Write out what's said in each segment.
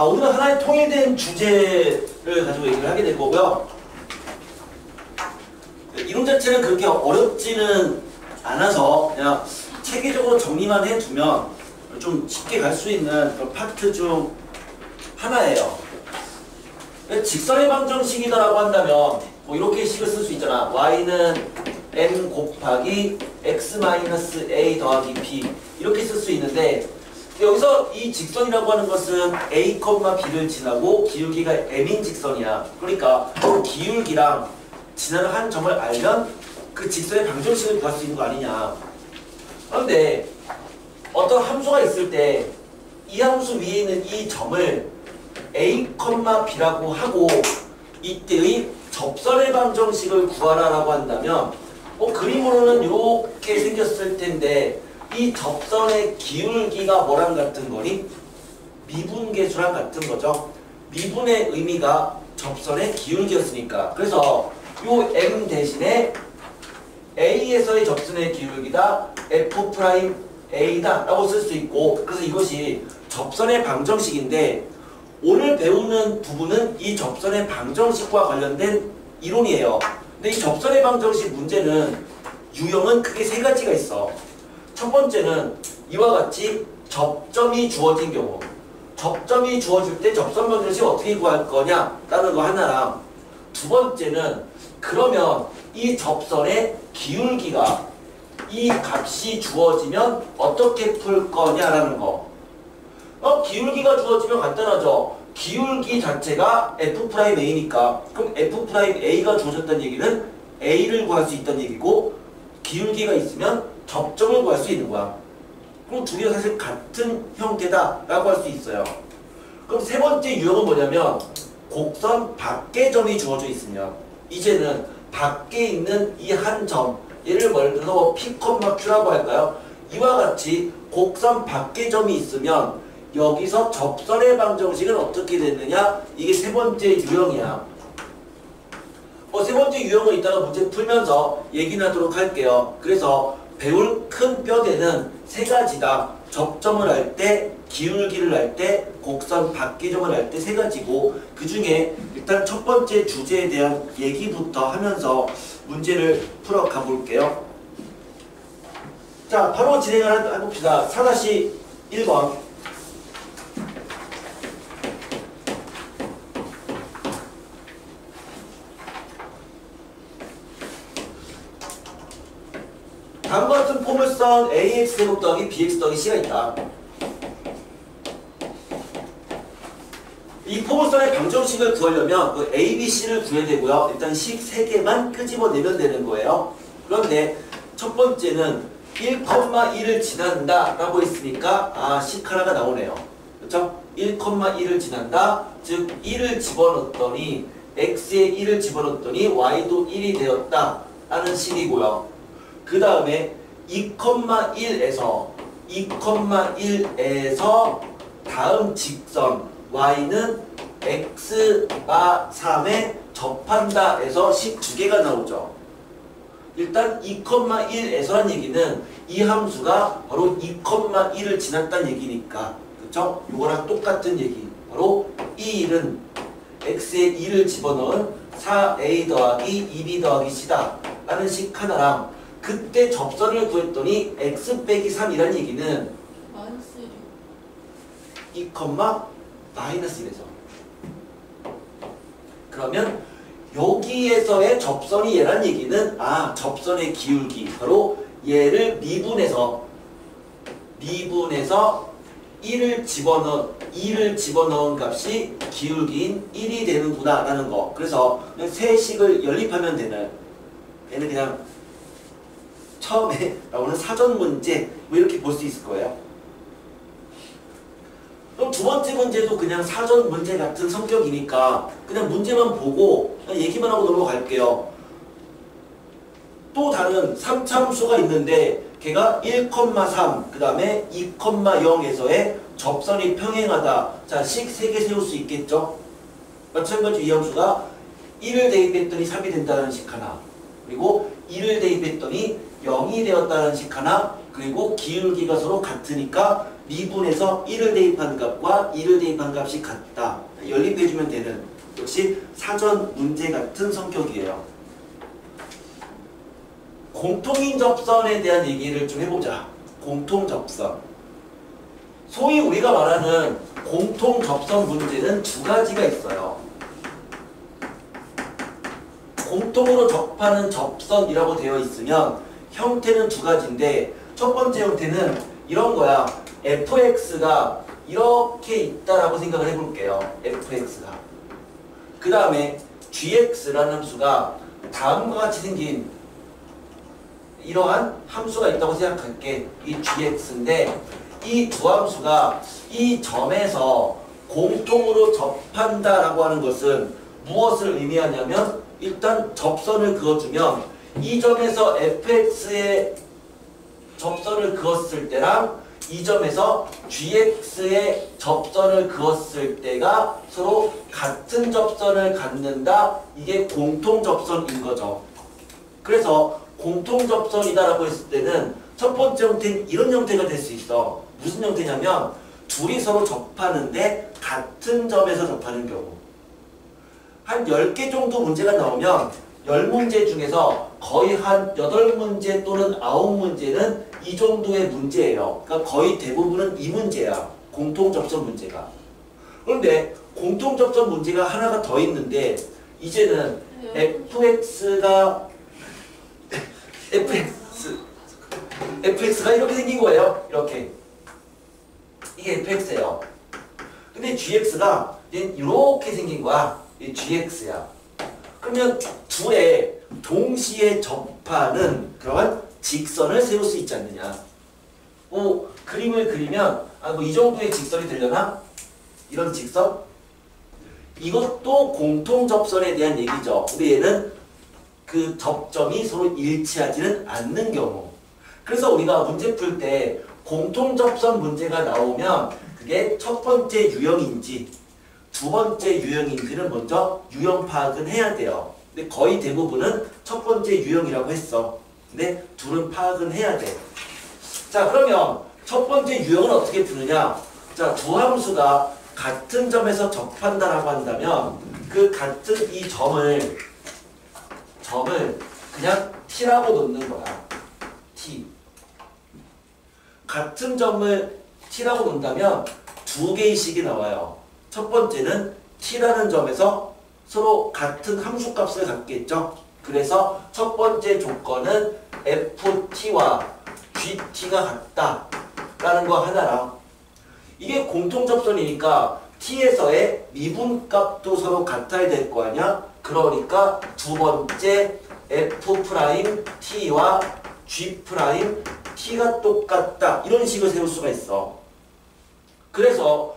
오늘은 하나의 통일된 주제를 가지고 얘기를 하게 될 거고요. 이론 자체는 그렇게 어렵지는 않아서 그냥 체계적으로 정리만 해두면 좀 쉽게 갈 수 있는 그런 파트 중 하나예요. 직선의 방정식이다라고 한다면 뭐 이렇게 식을 쓸 수 있잖아. y는 m 곱하기 x-a 더하기 b 이렇게 쓸 수 있는데 여기서 이 직선이라고 하는 것은 a, b를 지나고 기울기가 m인 직선이야. 그러니까 그 기울기랑 지나는 한 점을 알면 그 직선의 방정식을 구할 수 있는 거 아니냐. 그런데 어떤 함수가 있을 때 이 함수 위에 있는 이 점을 a, b라고 하고 이때의 접선의 방정식을 구하라라고 한다면 그림으로는 이렇게 생겼을 텐데 이 접선의 기울기가 뭐랑 같은 거니? 미분계수랑 같은 거죠. 미분의 의미가 접선의 기울기였으니까. 그래서 요 m 대신에 a에서의 접선의 기울기다 f'a다 라고 쓸 수 있고, 그래서 이것이 접선의 방정식인데 오늘 배우는 부분은 이 접선의 방정식과 관련된 이론이에요. 근데 이 접선의 방정식 문제는 유형은 크게 세 가지가 있어. 첫 번째는 이와 같이 접점이 주어진 경우, 접점이 주어질 때 접선 방정식 어떻게 구할 거냐라는 거 하나랑, 두 번째는 그러면 이 접선의 기울기가 이 값이 주어지면 어떻게 풀 거냐라는 거. 기울기가 주어지면 간단하죠. 기울기 자체가 f'a니까 그럼 f'a가 주어졌다는 얘기는 a를 구할 수 있다는 얘기고, 기울기가 있으면 접점을 구할 수 있는 거야. 그럼 두 개가 사실 같은 형태다라고 할 수 있어요. 그럼 세 번째 유형은 뭐냐면 곡선 밖에 점이 주어져 있으면, 이제는 밖에 있는 이 한 점, 예를 들어서 P, Q라고 할까요? 이와 같이 곡선 밖에 점이 있으면 여기서 접선의 방정식은 어떻게 됐느냐? 이게 세 번째 유형이야. 세 번째 유형은 이따가 문제 풀면서 얘기하도록 할게요. 그래서 배울 큰 뼈대는 세 가지다. 접점을 할 때, 기울기를 할 때, 곡선 밖의 점을 할 때 세 가지고, 그 중에 일단 첫 번째 주제에 대한 얘기부터 하면서 문제를 풀어 가볼게요. 자, 바로 진행을 해봅시다. 4-1번. 다음과 같은 포물선 ax 제곱 더하기 bx 더하기 c가 있다. 이 포물선의 방정식을 구하려면 그 a, b, c를 구해야 되고요. 일단 식 3개만 끄집어내면 되는 거예요. 그런데 첫 번째는 1,1을 지난다 라고 했으니까 식 하나가 나오네요. 그렇죠? 1,1을 지난다. 즉 1을 집어넣었더니 x에 1을 집어넣었더니 y도 1이 되었다 라는 식이고요. 그 다음에 2,1에서 다음 직선 y는 x가 3에 접한다 해서 식 2개가 나오죠. 일단 2,1에서란 얘기는 이 함수가 바로 2,1을 지났다는 얘기니까, 그쵸? 이거랑 똑같은 얘기. 바로 이 1은 x에 2를 집어넣은 4a 더하기 2b 더하기 c다 라는 식 하나랑, 그때 접선을 구했더니 x 빼기 3이라는 얘기는 마이너스 2, 마이너스 1에서, 그러면 여기에서의 접선이 얘란 얘기는 접선의 기울기, 바로 얘를 미분해서 2를 집어넣은 값이 기울기인 1이 되는구나 라는 거. 그래서 그냥 세 식을 연립하면 되는, 얘는 그냥 처음에 나오는 사전 문제 뭐 이렇게 볼 수 있을 거예요. 그럼 두 번째 문제도 그냥 사전 문제 같은 성격이니까 그냥 문제만 보고 그냥 얘기만 하고 넘어갈게요. 또 다른 3차함수가 있는데 걔가 1,3 그 다음에 2,0에서의 접선이 평행하다. 자, 식 3개 세울 수 있겠죠? 마찬가지로 이 함수가 1을 대입했더니 3이 된다는 식 하나, 그리고 1을 대입했더니 0이 되었다는 식 하나, 그리고 기울기가 서로 같으니까 미분에서 1을 대입한 값과 2를 대입한 값이 같다. 연립해주면 되는 역시 사전 문제 같은 성격이에요. 공통인 접선에 대한 얘기를 좀 해보자. 공통 접선. 소위 우리가 말하는 공통 접선 문제는 두 가지가 있어요. 공통으로 접하는 접선이라고 되어 있으면 형태는 두 가지인데 첫 번째 형태는 이런 거야. fx가 이렇게 있다라고 생각을 해볼게요. fx가. 그 다음에 gx라는 함수가 다음과 같이 생긴 이러한 함수가 있다고 생각할게. 이 gx인데 이 두 함수가 이 점에서 공통으로 접한다라고 하는 것은 무엇을 의미하냐면 일단 접선을 그어주면 이 점에서 fx의 접선을 그었을 때랑 이 점에서 gx의 접선을 그었을 때가 서로 같은 접선을 갖는다. 이게 공통 접선인 거죠. 그래서 공통 접선이다라고 했을 때는 첫 번째 형태는 이런 형태가 될 수 있어. 무슨 형태냐면 둘이 서로 접하는데 같은 점에서 접하는 경우. 한 10개 정도 문제가 나오면 10문제 중에서 거의 한 8문제 또는 9문제는 이 정도의 문제예요. 그러니까 거의 대부분은 이 문제야. 공통 접선 문제가. 그런데 공통 접선 문제가 하나가 더 있는데 이제는 fx가 이렇게 생긴 거예요. 이렇게. 이게 fx예요. 근데 gx가 이렇게 생긴 거야. 이 gx야. 그러면 둘의 동시에 접하는 그러한 직선을 세울 수 있지 않느냐. 뭐 그림을 그리면 뭐 이 정도의 직선이 되려나? 이런 직선? 이것도 공통 접선에 대한 얘기죠. 근데 얘는 그 접점이 서로 일치하지는 않는 경우. 그래서 우리가 문제 풀 때 공통 접선 문제가 나오면 그게 첫 번째 유형인지 두 번째 유형인지는 먼저 유형 파악은 해야 돼요. 근데 거의 대부분은 첫 번째 유형이라고 했어. 근데 둘은 파악은 해야 돼. 자, 그러면 첫 번째 유형은 어떻게 푸느냐? 자, 두 함수가 같은 점에서 접한다라고 한다면 그 같은 이 점을 그냥 t라고 놓는 거야. t. 같은 점을 t라고 놓는다면 두 개의 식이 나와요. 첫 번째는 t라는 점에서 서로 같은 함수값을 갖겠죠. 그래서 첫 번째 조건은 ft와 gt가 같다라는 거 하나랑 이게 공통접선이니까 t에서의 미분값도 서로 같아야 될 거 아니야? 그러니까 두 번째 f't와 g't가 똑같다. 이런 식을 세울 수가 있어. 그래서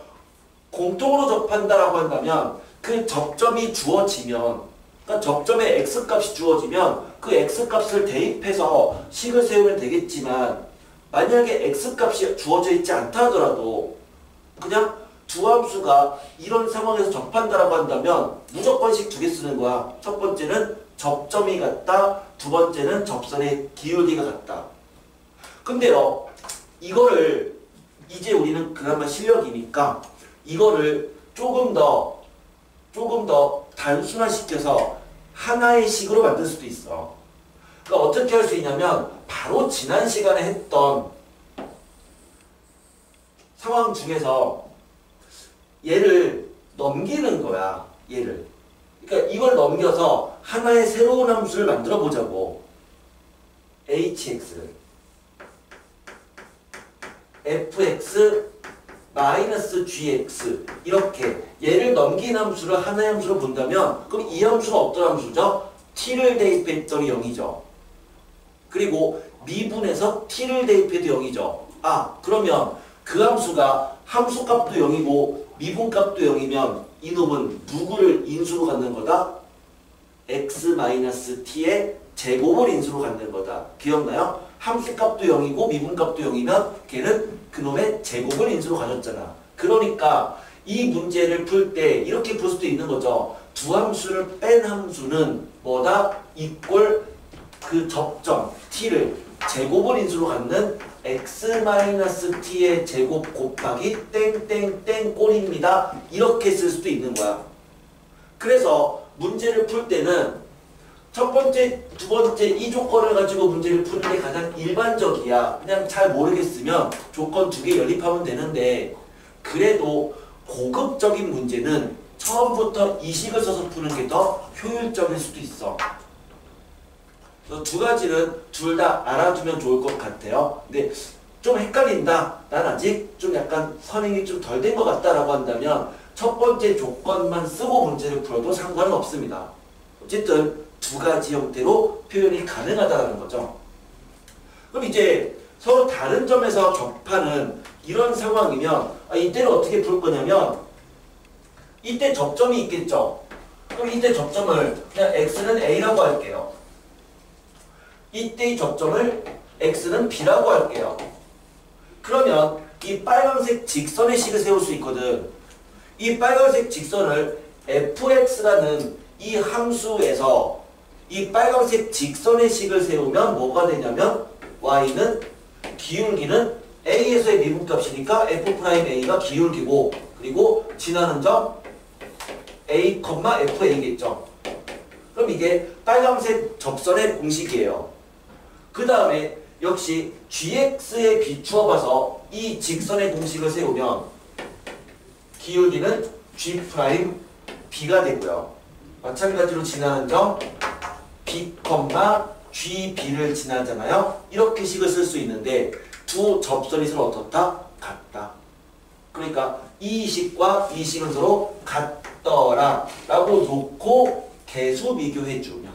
공통으로 접한다라고 한다면 그 접점이 주어지면 그러니까 접점에 x값이 주어지면 그 x값을 대입해서 식을 세우면 되겠지만 만약에 x값이 주어져 있지 않다 하더라도 그냥 두 함수가 이런 상황에서 접한다라고 한다면 무조건식 두 개 쓰는 거야. 첫 번째는 접점이 같다. 두 번째는 접선의 기울기가 같다. 근데요, 이거를 이제 우리는 그나마 실력이니까 이거를 조금 더 단순화시켜서 하나의 식으로 만들 수도 있어. 그러니까 어떻게 할 수 있냐면 바로 지난 시간에 했던 상황 중에서 얘를 넘기는 거야. 얘를. 그러니까 이걸 넘겨서 하나의 새로운 함수를 만들어 보자고. hx fx 마이너스 gx 이렇게 얘를 넘긴 함수를 하나의 함수로 본다면 그럼 이 함수가 어떤 함수죠? t를 대입했더니 0이죠. 그리고 미분에서 t를 대입해도 0이죠. 아, 그러면 그 함수가 함수값도 0이고 미분값도 0이면 이놈은 누구를 인수로 갖는 거다? x-t의 제곱을 인수로 갖는 거다. 기억나요? 함수값도 0이고 미분값도 0이면 걔는 그놈의 제곱을 인수로 가졌잖아. 그러니까 이 문제를 풀 때 이렇게 풀 수도 있는 거죠. 두 함수를 뺀 함수는 뭐다? 이꼴 그 접점 t를 제곱을 인수로 갖는 x-t의 제곱 곱하기 땡땡땡 꼴입니다. 이렇게 쓸 수도 있는 거야. 그래서 문제를 풀 때는 첫 번째, 두 번째 이 조건을 가지고 문제를 푸는 게 가장 일반적이야. 그냥 잘 모르겠으면 조건 두 개 연립하면 되는데 그래도 고급적인 문제는 처음부터 이 식을 써서 푸는 게 더 효율적일 수도 있어. 두 가지는 둘 다 알아두면 좋을 것 같아요. 근데 좀 헷갈린다. 난 아직 좀 약간 선행이 좀 덜 된 것 같다라고 한다면 첫 번째 조건만 쓰고 문제를 풀어도 상관은 없습니다. 어쨌든 두 가지 형태로 표현이 가능하다는 거죠. 그럼 이제 서로 다른 점에서 접하는 이런 상황이면 이때는 어떻게 풀 거냐면 이때 접점이 있겠죠. 그럼 이때 접점을 그냥 x는 a라고 할게요. 이때의 접점을 x는 b라고 할게요. 그러면 이 빨간색 직선의 식을 세울 수 있거든. 이 빨간색 직선을 fx라는 이 함수에서 이 빨간색 직선의 식을 세우면 뭐가 되냐면 y는 기울기는 a에서의 미분값이니까 f'a가 기울기고 그리고 지나는 점 a, fa겠죠. 그럼 이게 빨간색 접선의 공식이에요. 그 다음에 역시 gx에 비추어 봐서 이 직선의 공식을 세우면 기울기는 g'b가 되고요. 마찬가지로 지나는 점 b, gb를 지나잖아요. 이렇게 식을 쓸 수 있는데 두 접선이 서로 어떻다? 같다. 그러니까 이 식과 이 식은 서로 같더라 라고 놓고 계수 비교해주면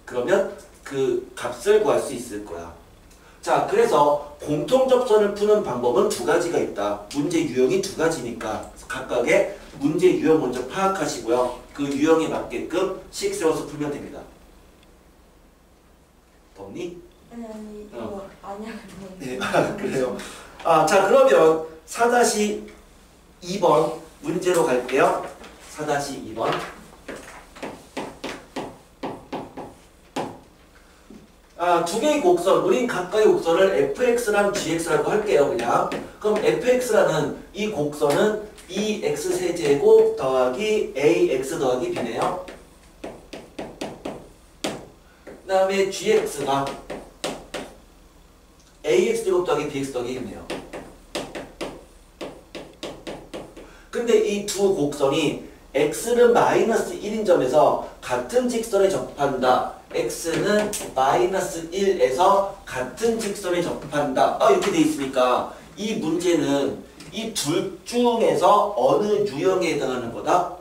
그러면 그 값을 구할 수 있을 거야. 자, 그래서 공통접선을 푸는 방법은 두 가지가 있다. 문제 유형이 두 가지니까 각각의 문제 유형 먼저 파악하시고요. 그 유형에 맞게끔 식 세워서 풀면 됩니다. 덥니? 아니 이거 아니야. 네, 그래요. 자, 그러면 4-2번 문제로 갈게요. 4-2번. 두 개의 곡선, 우린 각각의 곡선을 fx랑 gx라고 할게요, 그냥. 그럼 fx라는 이 곡선은 2x세제곱 더하기 ax 더하기 b네요. 그 다음에 gx가 ax제곱 더하기 bx 더하기 1이네요. 근데 이 두 곡선이 x는 마이너스 1인 점에서 같은 직선에 접한다. x는 마이너스 1에서 같은 직선에 접한다. 이렇게 돼 있으니까 이 문제는 이 둘 중에서 어느 유형에 해당하는 거다?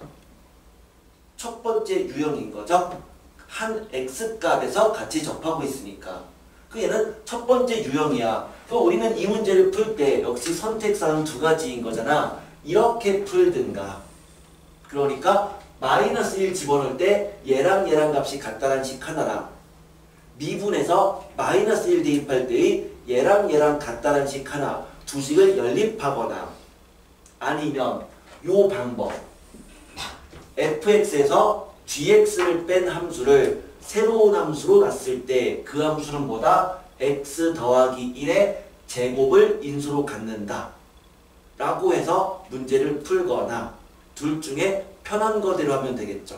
첫 번째 유형인 거죠. 한 x값에서 같이 접하고 있으니까. 그 얘는 첫 번째 유형이야. 그럼 우리는 이 문제를 풀 때 역시 선택사항 두 가지인 거잖아. 이렇게 풀든가. 그러니까 마이너스 1 집어넣을 때 얘랑 얘랑 값이 같다는 식 하나랑 미분에서 마이너스 1 대입할 때의 얘랑 얘랑 같다는 식 하나 두 식을 연립하거나 아니면 요 방법 fx에서 gx를 뺀 함수를 새로운 함수로 놨을 때 그 함수는 뭐다? x 더하기 1의 제곱을 인수로 갖는다 라고 해서 문제를 풀거나 둘 중에 편한 거대로 하면 되겠죠.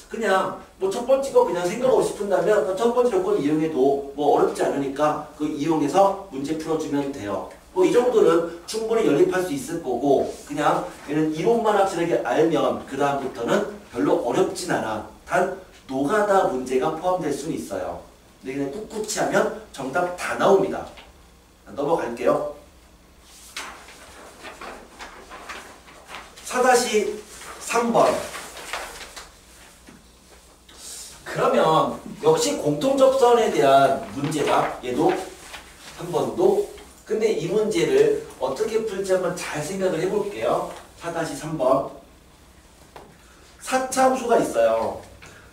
그냥 뭐 첫 번째 거 그냥 생각하고 싶은다면 첫 번째 조건 이용해도 뭐 어렵지 않으니까 그 이용해서 문제 풀어주면 돼요. 뭐 이 정도는 충분히 연립할 수 있을 거고 그냥 얘는 이론만 확실하게 알면 그 다음부터는 별로 어렵진 않아. 단 노가다 문제가 포함될 수는 있어요. 근데 그냥 꿋꿋이 하면 정답 다 나옵니다. 넘어갈게요. 4-3번. 그러면 역시 공통접선에 대한 문제다. 얘도 한 번도. 근데 이 문제를 어떻게 풀지 한번 잘 생각을 해볼게요. 4-3번. 사차함수가 있어요.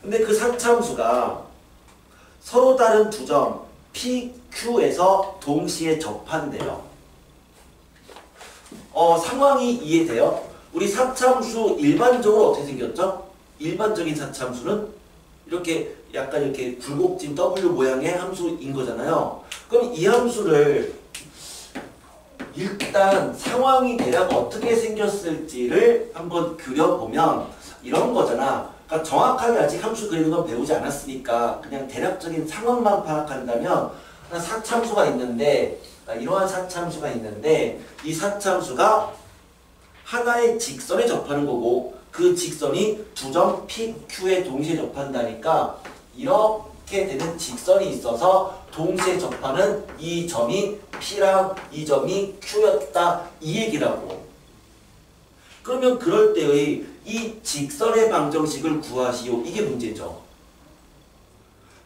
근데 그 사차함수가 서로 다른 두 점 PQ에서 동시에 접한대요. 상황이 이해돼요? 우리 사차함수 일반적으로 어떻게 생겼죠? 일반적인 사차함수는 이렇게 약간 이렇게 굴곡진 W 모양의 함수인 거잖아요. 그럼 이 함수를 일단 상황이 대략 어떻게 생겼을지를 한번 그려보면 이런 거잖아. 그러니까 정확하게 아직 함수 그리는 건 배우지 않았으니까 그냥 대략적인 상황만 파악한다면 하나 사참수가 있는데 이러한 사참수가 있는데 이 사참수가 하나의 직선에 접하는 거고 그 직선이 두 점 PQ에 동시에 접한다니까 이렇게 되는 직선이 있어서 동시에 접하는 이 점이 P랑 이 점이 Q였다 이 얘기라고. 그러면 그럴 때의 이 직선의 방정식을 구하시오. 이게 문제죠.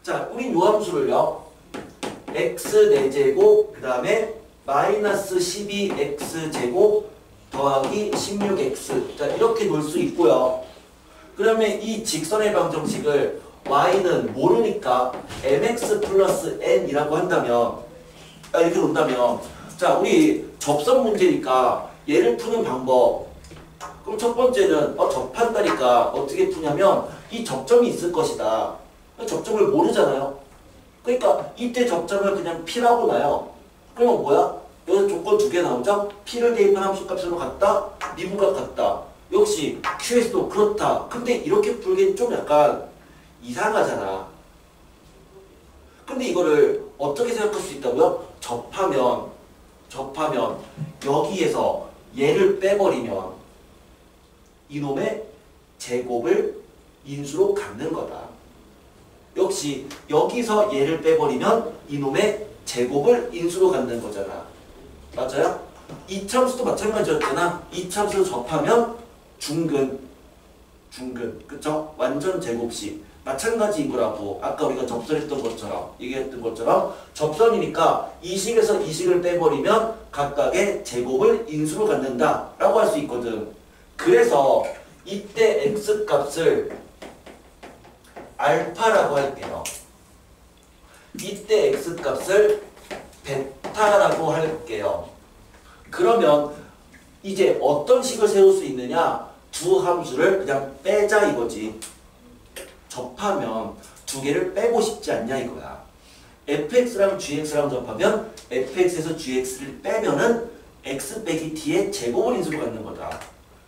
자, 우린 요 함수를요. x 4제곱 그 다음에 마이너스 12x제곱 더하기 16x 자 이렇게 놓을 수 있고요. 그러면 이 직선의 방정식을 y는 모르니까 mx 플러스 n이라고 한다면 이렇게 놓는다면 자 우리 접선 문제니까 얘를 푸는 방법 그럼 첫 번째는 접한다니까 어떻게 푸냐면 이 접점이 있을 것이다. 접점을 모르잖아요. 그러니까 이때 접점을 그냥 P라고 놔요. 그러면 뭐야? 여기서 조건 두 개 나오죠? P를 대입한 함수값으로 같다? 미분값 같다. 역시 QS도 그렇다. 근데 이렇게 풀기엔 좀 약간 이상하잖아. 근데 이거를 어떻게 생각할 수 있다고요? 접하면 여기에서 얘를 빼버리면 이놈의 제곱을 인수로 갖는 거다. 역시 여기서 얘를 빼버리면 이놈의 제곱을 인수로 갖는 거잖아. 맞아요? 이 참수도 마찬가지였잖아. 이 참수를 접하면 중근 그쵸? 완전 제곱식 마찬가지인 거라고. 아까 우리가 접선했던 것처럼 얘기했던 것처럼 접선이니까 이 식에서 이 식을 빼버리면 각각의 제곱을 인수로 갖는다 라고 할 수 있거든. 그래서 이때 x값을 알파라고 할게요. 이때 x값을 베타라고 할게요. 그러면 이제 어떤 식을 세울 수 있느냐? 두 함수를 그냥 빼자 이거지. 접하면 두 개를 빼고 싶지 않냐 이거야. fx랑 gx랑 접하면 fx에서 gx를 빼면은 x 빼기 t의 제곱을 인수로 갖는 거다.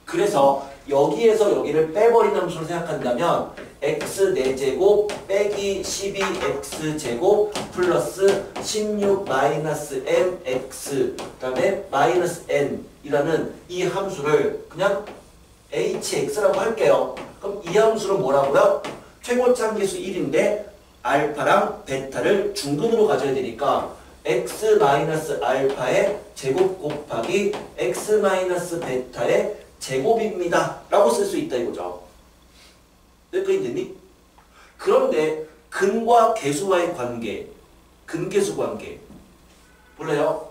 그래서 여기에서 여기를 빼버린 함수로 생각한다면 x 4제곱 빼기 12x제곱 플러스 16 마이너스 mx 그 다음에 마이너스 n이라는 이 함수를 그냥 hx라고 할게요. 그럼 이 함수는 뭐라고요? 최고차함계수 1인데 알파랑 베타를 중근으로 가져야 되니까 x 마이너스 알파의 제곱 곱하기 x 마이너스 베타의 제곱입니다 라고 쓸 수 있다 이거죠. 여기까지 됐니? 그런데 근과 계수와의 관계 근계수 관계 몰라요?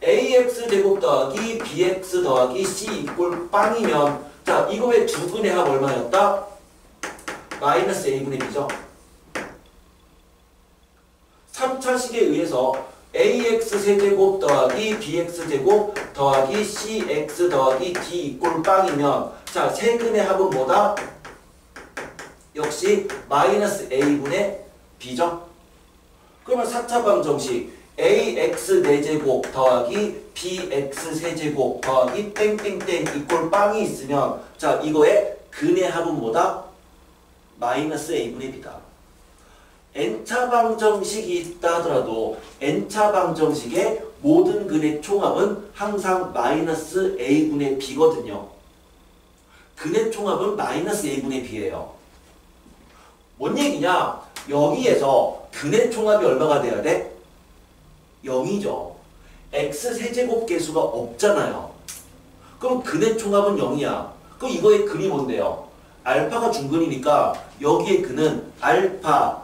ax 제곱 더하기 bx 더하기 c 이꼴 빵이면 자 이거 왜 두 근의 합 얼마였다? 마이너스 a분의 b죠. 3차식에 의해서 ax 세제곱 더하기 bx제곱 더하기 cx 더하기 d 이꼴 빵이면 자 세근의 합은 뭐다? 역시 마이너스 a분의 b죠. 그러면 4차 방정식 ax 4제곱 더하기 bx 세제곱 더하기 땡땡땡 이꼴 빵이 있으면 자 이거의 근의 합은 뭐다? 마이너스 a분의 b다. n차 방정식이 있다 하더라도 n차 방정식의 모든 근의 총합은 항상 마이너스 a분의 b거든요. 근의 총합은 마이너스 a분의 b예요. 뭔 얘기냐? 여기에서 근의 총합이 얼마가 돼야 돼? 0이죠. x 세제곱 계수가 없잖아요. 그럼 근의 총합은 0이야. 그럼 이거의 근이 뭔데요? 알파가 중근이니까 여기의 근은 알파,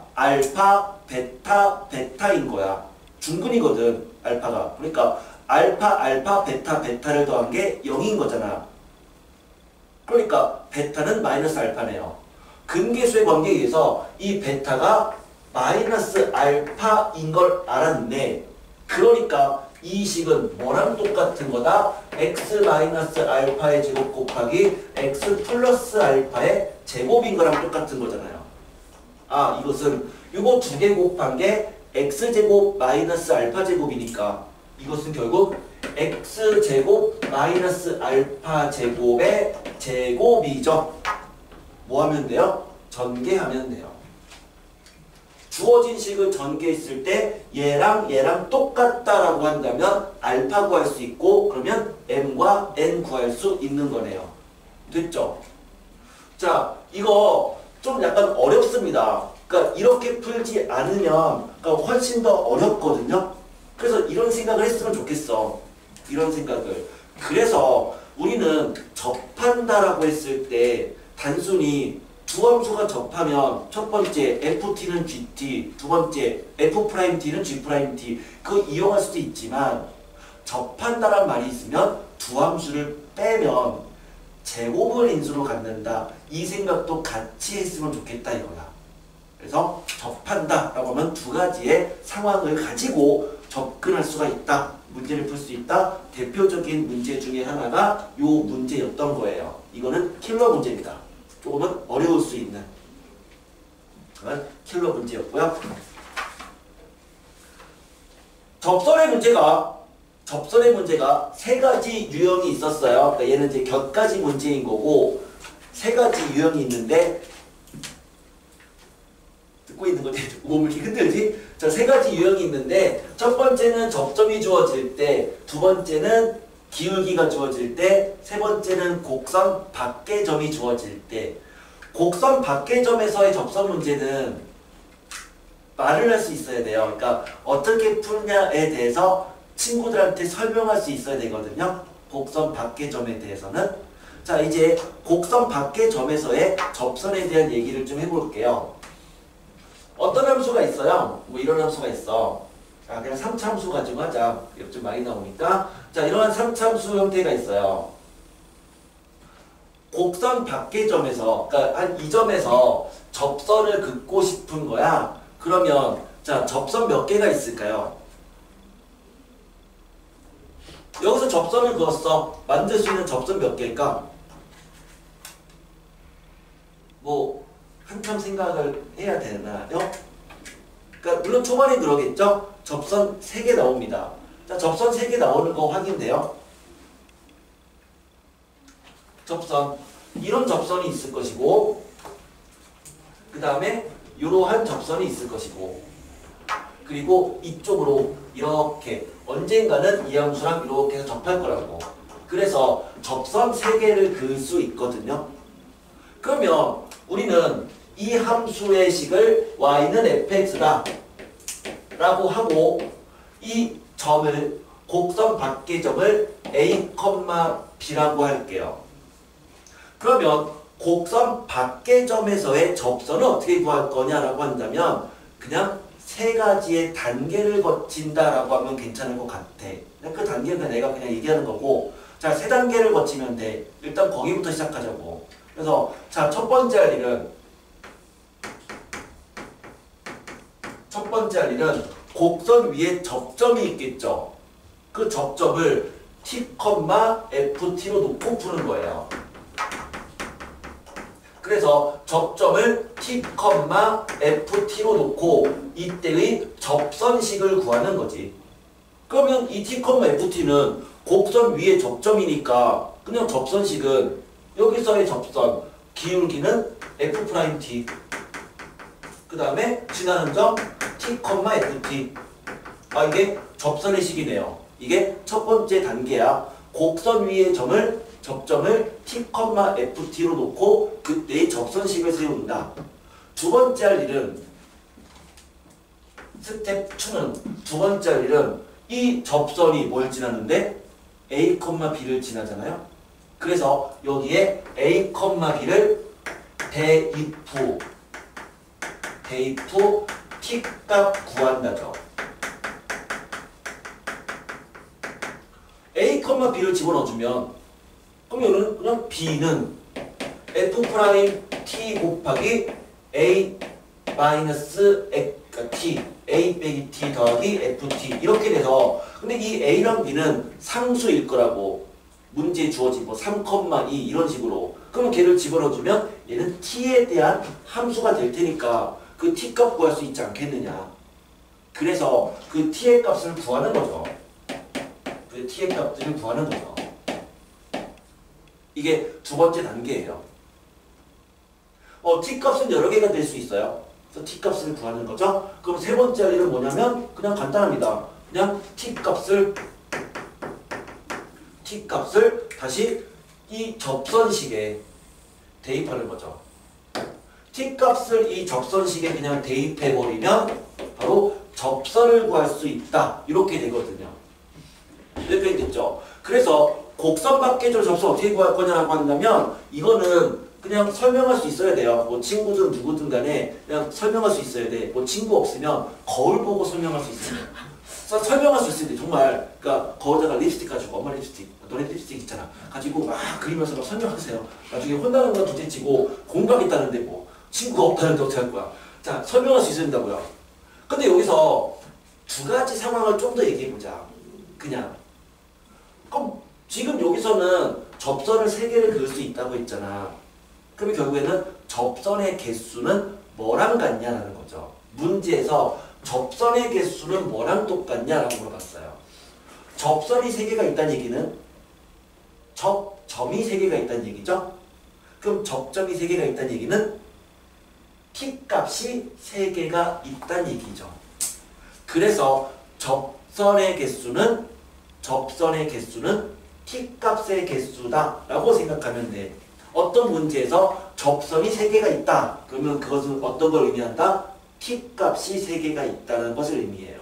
베타, 베타인 거야. 중근이거든, 알파가. 그러니까 알파, 베타를 더한 게 0인 거잖아. 그러니까 베타는 마이너스 알파네요. 근계수의 관계에 의해서 이 베타가 마이너스 알파인 걸 알았네. 그러니까 이 식은 뭐랑 똑같은 거다? x 마이너스 알파의 제곱 곱하기 x 플러스 알파의 제곱인 거랑 똑같은 거잖아요. 아 이것은 요거 두 개 곱한 게 x제곱 마이너스 알파제곱이니까 이것은 결국 x제곱 마이너스 알파제곱의 제곱이죠. 뭐 하면 돼요? 전개하면 돼요. 주어진 식을 전개했을 때 얘랑 얘랑 똑같다라고 한다면 알파 구할 수 있고 그러면 m과 n 구할 수 있는 거네요. 됐죠? 자, 이거 좀 약간 어렵습니다. 그러니까 이렇게 풀지 않으면 그러니까 훨씬 더 어렵거든요. 그래서 이런 생각을 했으면 좋겠어. 이런 생각을. 그래서 우리는 접한다라고 했을 때 단순히 두 함수가 접하면 첫 번째 ft는 gt, 두 번째 f't는 g't 그거 이용할 수도 있지만 접한다란 말이 있으면 두 함수를 빼면 제곱을 인수로 갖는다. 이 생각도 같이 했으면 좋겠다 이거야. 그래서 접한다라고 하면 두 가지의 상황을 가지고 접근할 수가 있다. 문제를 풀 수 있다. 대표적인 문제 중에 하나가 요 문제였던 거예요. 이거는 킬러 문제입니다. 조금은 어려울 수 있는 그런 킬러 문제였고요. 접선의 문제가 세 가지 유형이 있었어요. 그러니까 얘는 이제 격가지 문제인 거고 세 가지 유형이 있는데 듣고 있는 건데 몸을 이렇게 흔들지? 자, 세 가지 유형이 있는데 첫 번째는 접점이 주어질 때, 두 번째는 기울기가 주어질 때, 세 번째는 곡선 밖의 점이 주어질 때. 곡선 밖의 점에서의 접선 문제는 말을 할 수 있어야 돼요. 그러니까 어떻게 푸냐에 대해서 친구들한테 설명할 수 있어야 되거든요. 곡선 밖의 점에 대해서는. 자, 이제 곡선 밖의 점에서의 접선에 대한 얘기를 좀 해볼게요. 어떤 함수가 있어요? 뭐 이런 함수가 있어. 자, 그냥 3차 함수 가지고 하자. 이거 좀 많이 나오니까. 자, 이러한 3차 함수 형태가 있어요. 곡선 밖의 점에서, 그러니까 한 이 점에서 접선을 긋고 싶은 거야. 그러면 자, 접선 몇 개가 있을까요? 여기서 접선을 그었어. 만들 수 있는 접선 몇 개일까? 뭐 한참 생각을 해야 되나요? 그러니까 물론 초반에 그러겠죠? 접선 3개 나옵니다. 자, 접선 3개 나오는 거 확인돼요. 접선 이런 접선이 있을 것이고 그 다음에 이러한 접선이 있을 것이고 그리고 이쪽으로 이렇게 언젠가는 이 함수랑 이렇게 해서 접할 거라고. 그래서 접선 3개를 그을 수 있거든요. 그러면 우리는 이 함수의 식을 y는 fx다 라고 하고 이 점을 곡선 밖의 점을 a, b라고 할게요. 그러면 곡선 밖의 점에서의 접선을 어떻게 구할 거냐라고 한다면 그냥 세 가지의 단계를 거친다라고 하면 괜찮을 것 같아. 그 단계는 내가 그냥 얘기하는 거고 자, 3단계를 거치면 돼. 일단 거기부터 시작하자고. 그래서 자, 첫 번째 할 일은 곡선 위에 접점이 있겠죠. 그 접점을 t, ft로 놓고 푸는 거예요. 그래서 접점을 t, ft로 놓고 이때의 접선식을 구하는 거지. 그러면 이 t, ft는 곡선 위에 접점이니까 그냥 접선식은 여기서의 접선 기울기는 f't 그 다음에 지나는 점 t, ft 아, 이게 접선의 식이네요. 이게 첫 번째 단계야. 곡선 위의 접점을 t, ft로 놓고 그때의 접선식을 세운다. 두 번째 할 일은 스텝 2는 두 번째 할 일은 이 접선이 뭘 지나는데 a, b를 지나잖아요. 그래서 여기에 a, b를 대입후 t값 구한다죠. a, b를 집어넣어주면 그러면 그냥 b는 f' 곱하기 a 마이너스 t a 빼기 t 더하기 ft 이렇게 돼서 근데 이 a랑 b는 상수일 거라고 문제에 주어진 뭐 3,2 이런 식으로 그러면 걔를 집어넣어주면 얘는 t에 대한 함수가 될 테니까 그 t값 구할 수 있지 않겠느냐. 그래서 그 t의 값을 구하는 거죠. 그 t의 값들을 구하는 거죠. 이게 두 번째 단계예요. t값은 여러 개가 될 수 있어요. 그래서 t값을 구하는 거죠. 그럼 세 번째 할 일은 뭐냐면 그냥 간단합니다. 그냥 t값을 다시 이 접선식에 대입하는 거죠. t값을 이 접선식에 그냥 대입해버리면 바로 접선을 구할 수 있다. 이렇게 되거든요. 이렇게 됐죠. 그래서 곡선 밖에서 접선 어떻게 구할 거냐라고 한다면 이거는 그냥 설명할 수 있어야 돼요. 뭐 친구든 누구든 간에 그냥 설명할 수 있어야 돼. 뭐 친구 없으면 거울 보고 설명할 수 있어야 돼. 그래서 설명할 수 있을 때 정말 그러니까 거울에다가 립스틱 가지고 엄마 립스틱, 너네 립스틱 있잖아. 가지고 막 그리면서 막 설명하세요. 나중에 혼나는 건 둘째치고 공부하겠다는데 뭐 친구가 없다는데 어떻게 할 거야. 자, 설명할 수 있어야 된다고요. 근데 여기서 두 가지 상황을 좀 더 얘기해보자. 그냥. 그럼 지금 여기서는 접선을 3개를 그을 수 있다고 했잖아. 그러면 결국에는 접선의 개수는 뭐랑 같냐라는 거죠. 문제에서 접선의 개수는 뭐랑 똑같냐라고 물어봤어요. 접선이 3개가 있다는 얘기는 접점이 3개가 있다는 얘기죠. 그럼 접점이 3개가 있다는 얘기는 t값이 3개가 있다는 얘기죠. 그래서 접선의 개수는 t값의 개수다라고 생각하면 돼. 어떤 문제에서 접선이 3개가 있다. 그러면 그것은 어떤 걸 의미한다? t값이 3개가 있다는 것을 의미해요.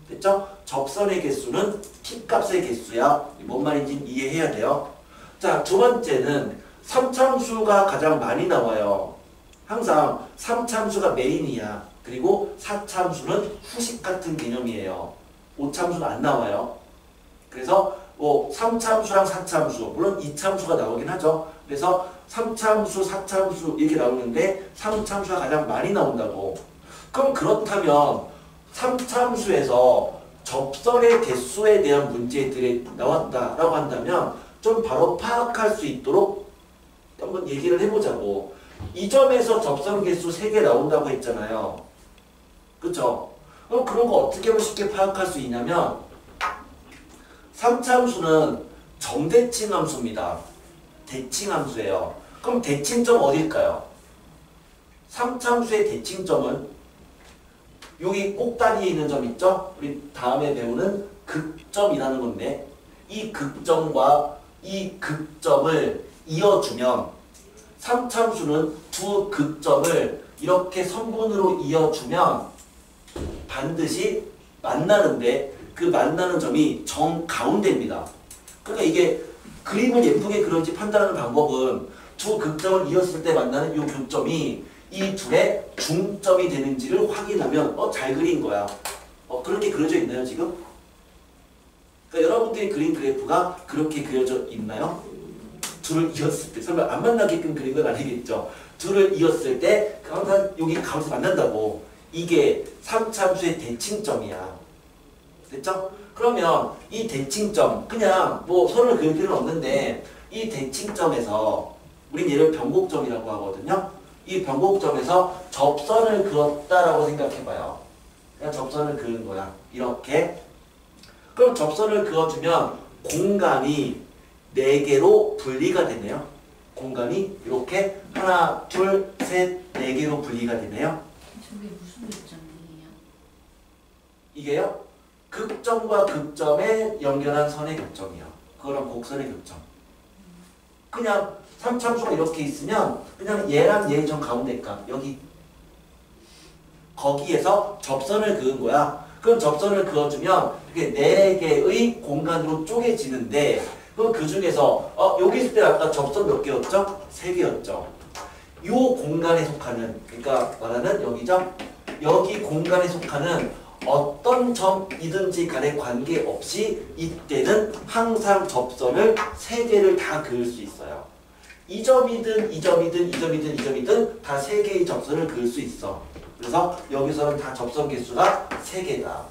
됐죠? 접선의 개수는 t값의 개수야. 뭔 말인지 이해해야 돼요. 자, 두 번째는 3참수가 가장 많이 나와요. 항상 3참수가 메인이야. 그리고 4참수는 후식 같은 개념이에요. 5참수는 안 나와요. 그래서 뭐 3참수랑 4참수, 물론 2참수가 나오긴 하죠. 그래서 3참수, 4참수 이렇게 나오는데 3참수가 가장 많이 나온다고. 그럼 그렇다면 3참수에서 접선의 개수에 대한 문제들이 나왔다라고 한다면 좀 바로 파악할 수 있도록 한번 얘기를 해보자고. 이 점에서 접선 개수 3개 나온다고 했잖아요. 그쵸? 그럼 그런 거 어떻게 하면 쉽게 파악할 수 있냐면 3참수는 정대칭함수입니다. 대칭함수예요. 그럼 대칭점 어딜까요? 3참수의 대칭점은 여기 꼭다리에 있는 점 있죠? 우리 다음에 배우는 극점이라는 건데 이 극점과 이 극점을 이어주면 3참수는 두 극점을 이렇게 선분으로 이어주면 반드시 만나는데 그 만나는 점이 정가운데입니다. 그러니까 이게 그림을 예쁘게 그런지 판단하는 방법은 두 극점을 이었을 때 만나는 이 교점이 이 둘의 중점이 되는지를 확인하면 잘 그린 거야. 그렇게 그려져 있나요 지금? 그러니까 여러분들이 그린 그래프가 그렇게 그려져 있나요? 둘을 이었을 때 설마 안 만나게끔 그린 건 아니겠죠. 둘을 이었을 때 항상 여기 가운데 만난다고. 이게 3참수의 대칭점이야. 됐죠? 그러면 이 대칭점 그냥 뭐 선을 그을 필요는 없는데 이 대칭점에서 우린 얘를 변곡점이라고 하거든요. 이 변곡점에서 접선을 그었다라고 생각해봐요. 그냥 접선을 그은 거야. 이렇게. 그럼 접선을 그어주면 공간이 4개로 분리가 되네요. 공간이 이렇게 하나, 둘, 셋, 4개로 분리가 되네요. 저게 무슨 요점이에요? 이게요? 극점과 극점에 연결한 선의 교점이요. 그거랑 곡선의 교점. 그냥 3참수가 이렇게 있으면 그냥 얘랑 얘 점 가운데가 여기 거기에서 접선을 그은 거야. 그럼 접선을 그어주면 이렇게 4개의 공간으로 쪼개지는데 그럼 그 중에서 여기 있을 때 아까 접선 몇 개였죠? 3개였죠. 요 공간에 속하는 그러니까 말하는 여기죠? 여기 공간에 속하는 어떤 점이든지 간에 관계없이 이때는 항상 접선을 3개를 다 그을 수 있어요. 이 점이든 이 점이든 이 점이든 이 점이든 다 3개의 접선을 그을 수 있어. 그래서 여기서는 다 접선 개수가 3개다.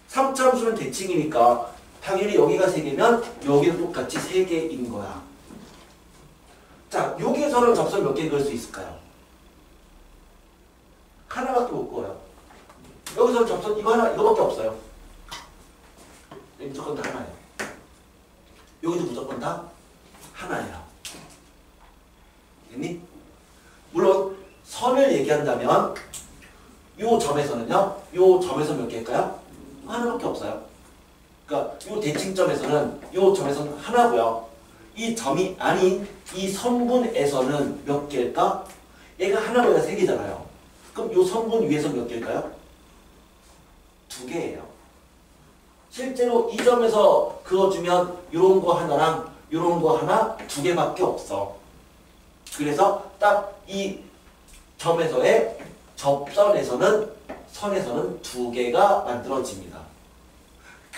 3참수는 대칭이니까 당연히 여기가 3개면 여기도 똑같이 3개인 거야. 자, 여기에서는 접선 몇 개 그을 수 있을까요? 하나밖에 못 구워요. 여기서 접선 이거 하나 이거밖에 없어요. 여기 무조건 다 하나예요. 여기도 무조건 다 하나예요. 됐니? 물론 선을 얘기한다면 요 점에서는요. 요 점에서 몇 개일까요? 하나밖에 없어요. 그러니까 요 대칭점에서는 요 점에서는 하나고요. 이 점이 아닌 이 선분에서는 몇 개일까? 얘가 하나보다 세 개잖아요. 그럼 요 선분 위에서 몇 개일까요? 두 개예요. 실제로 이 점에서 그어주면 요런 거 하나랑 요런 거 하나 두 개밖에 없어. 그래서 딱 이 점에서의 접선에서는 선에서는 두 개가 만들어집니다.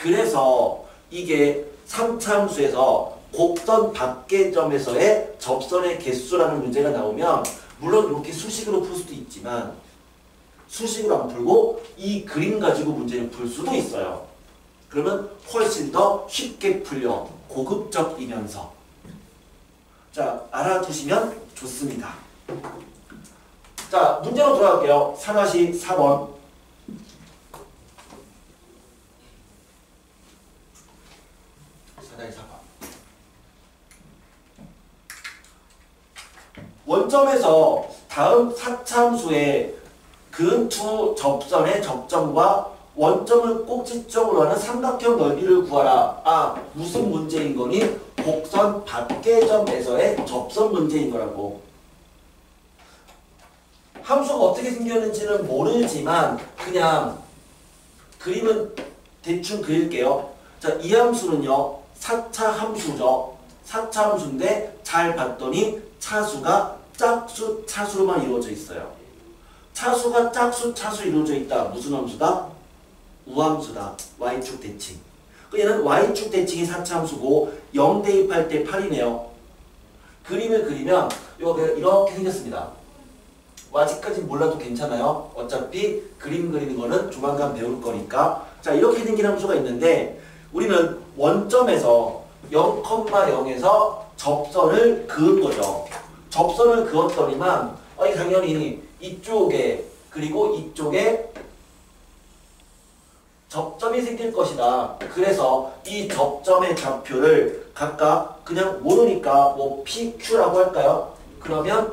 그래서 이게 3차함수에서 곡선 밖의 점에서의 접선의 개수라는 문제가 나오면 물론 이렇게 수식으로 풀 수도 있지만 수식으로 안 풀고 이 그림 가지고 문제를 풀 수도 있어요. 그러면 훨씬 더 쉽게 풀려. 고급적이면서. 자, 알아두시면 좋습니다. 자, 문제로 돌아갈게요. 상하시 4번. 상하시 4번. 원점에서 다음 4차함수의 근투 접선의 접점과 원점을 꼭지점으로 하는 삼각형 넓이를 구하라. 아, 무슨 문제인 거니? 곡선 밖의 점에서의 접선 문제인 거라고. 함수가 어떻게 생겼는지는 모르지만 그냥 그림은 대충 그릴게요. 자, 이 함수는요. 4차 함수죠. 4차 함수인데 잘 봤더니 차수가 짝수, 차수로만 이루어져 있어요. 차수가 짝수, 차수 이루어져 있다. 무슨 함수다? 우함수다. y축 대칭. 얘는 y축 대칭이 4차 함수고 0 대입할 때 8이네요. 그림을 그리면 이렇게 생겼습니다. 아직까지는 몰라도 괜찮아요. 어차피 그림 그리는 거는 조만간 배울 거니까. 자, 이렇게 생긴 함수가 있는데 우리는 원점에서 0,0에서 접선을 그은 거죠. 접선을 그었더니만 당연히 이쪽에 그리고 이쪽에 접점이 생길 것이다. 그래서 이 접점의 좌표를 각각 그냥 모르니까 뭐 PQ라고 할까요? 그러면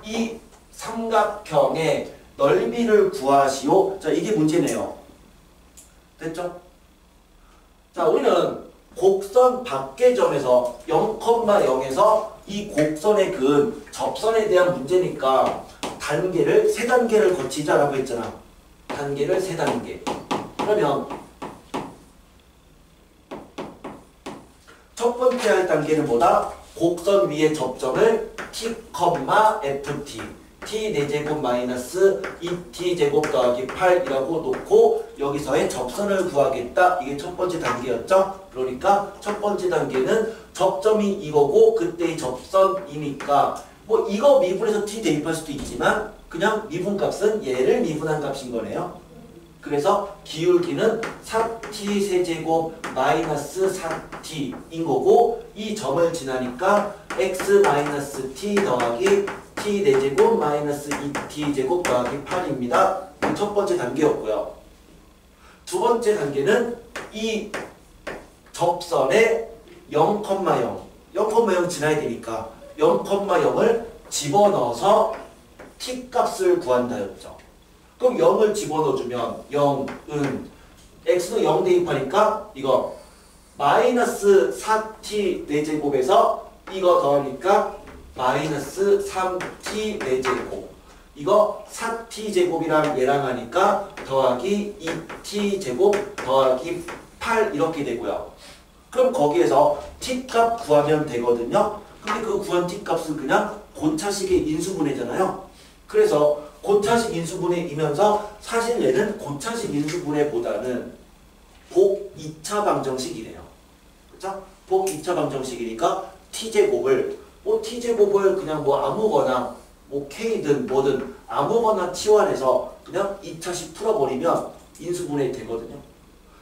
이 삼각형의 넓이를 구하시오. 자, 이게 문제네요. 됐죠? 자, 우리는 곡선 밖의 점에서 0,0에서 이 곡선의 근 접선에 대한 문제니까 단계를 세 단계를 거치자라고 했잖아. 단계를 세 단계. 그러면 첫 번째 할 단계는 뭐다? 곡선 위의 접점을 t, ft t 4제곱 마이너스 2t제곱 더하기 8이라고 놓고 여기서의 접선을 구하겠다. 이게 첫 번째 단계였죠. 그러니까 첫 번째 단계는 접점이 이거고 그때의 접선이니까 뭐 이거 미분해서 t 대입할 수도 있지만 그냥 미분값은 얘를 미분한 값인 거네요. 그래서 기울기는 4t 세제곱 마이너스 4t인 거고 이 점을 지나니까 x 마이너스 t 더하기 t 4제곱 마이너스 2t제곱 더하기 8입니다. 첫 번째 단계였고요. 두 번째 단계는 이 접선에 0,0 지나야 되니까 0,0을 집어넣어서 t 값을 구한다였죠. 그럼 0을 집어넣어주면 0은 x는 0 대입하니까 이거 마이너스 4t 4제곱에서 이거 더하니까 마이너스 3t 4제곱 이거 4t 제곱이랑 얘랑 하니까 더하기 2t 제곱 더하기 8 이렇게 되고요. 그럼 거기에서 t 값 구하면 되거든요. 근데 그 구한 t 값은 그냥 고차식의 인수분해잖아요. 그래서 고차식 인수분해이면서 사실 얘는 고차식 인수분해보다는 복 2차 방정식이래요. 그쵸? 복 2차 방정식이니까 t제곱을 t제곱을 그냥 뭐 아무거나 뭐 k든 뭐든 아무거나 치환해서 그냥 2차식 풀어버리면 인수분해 되거든요.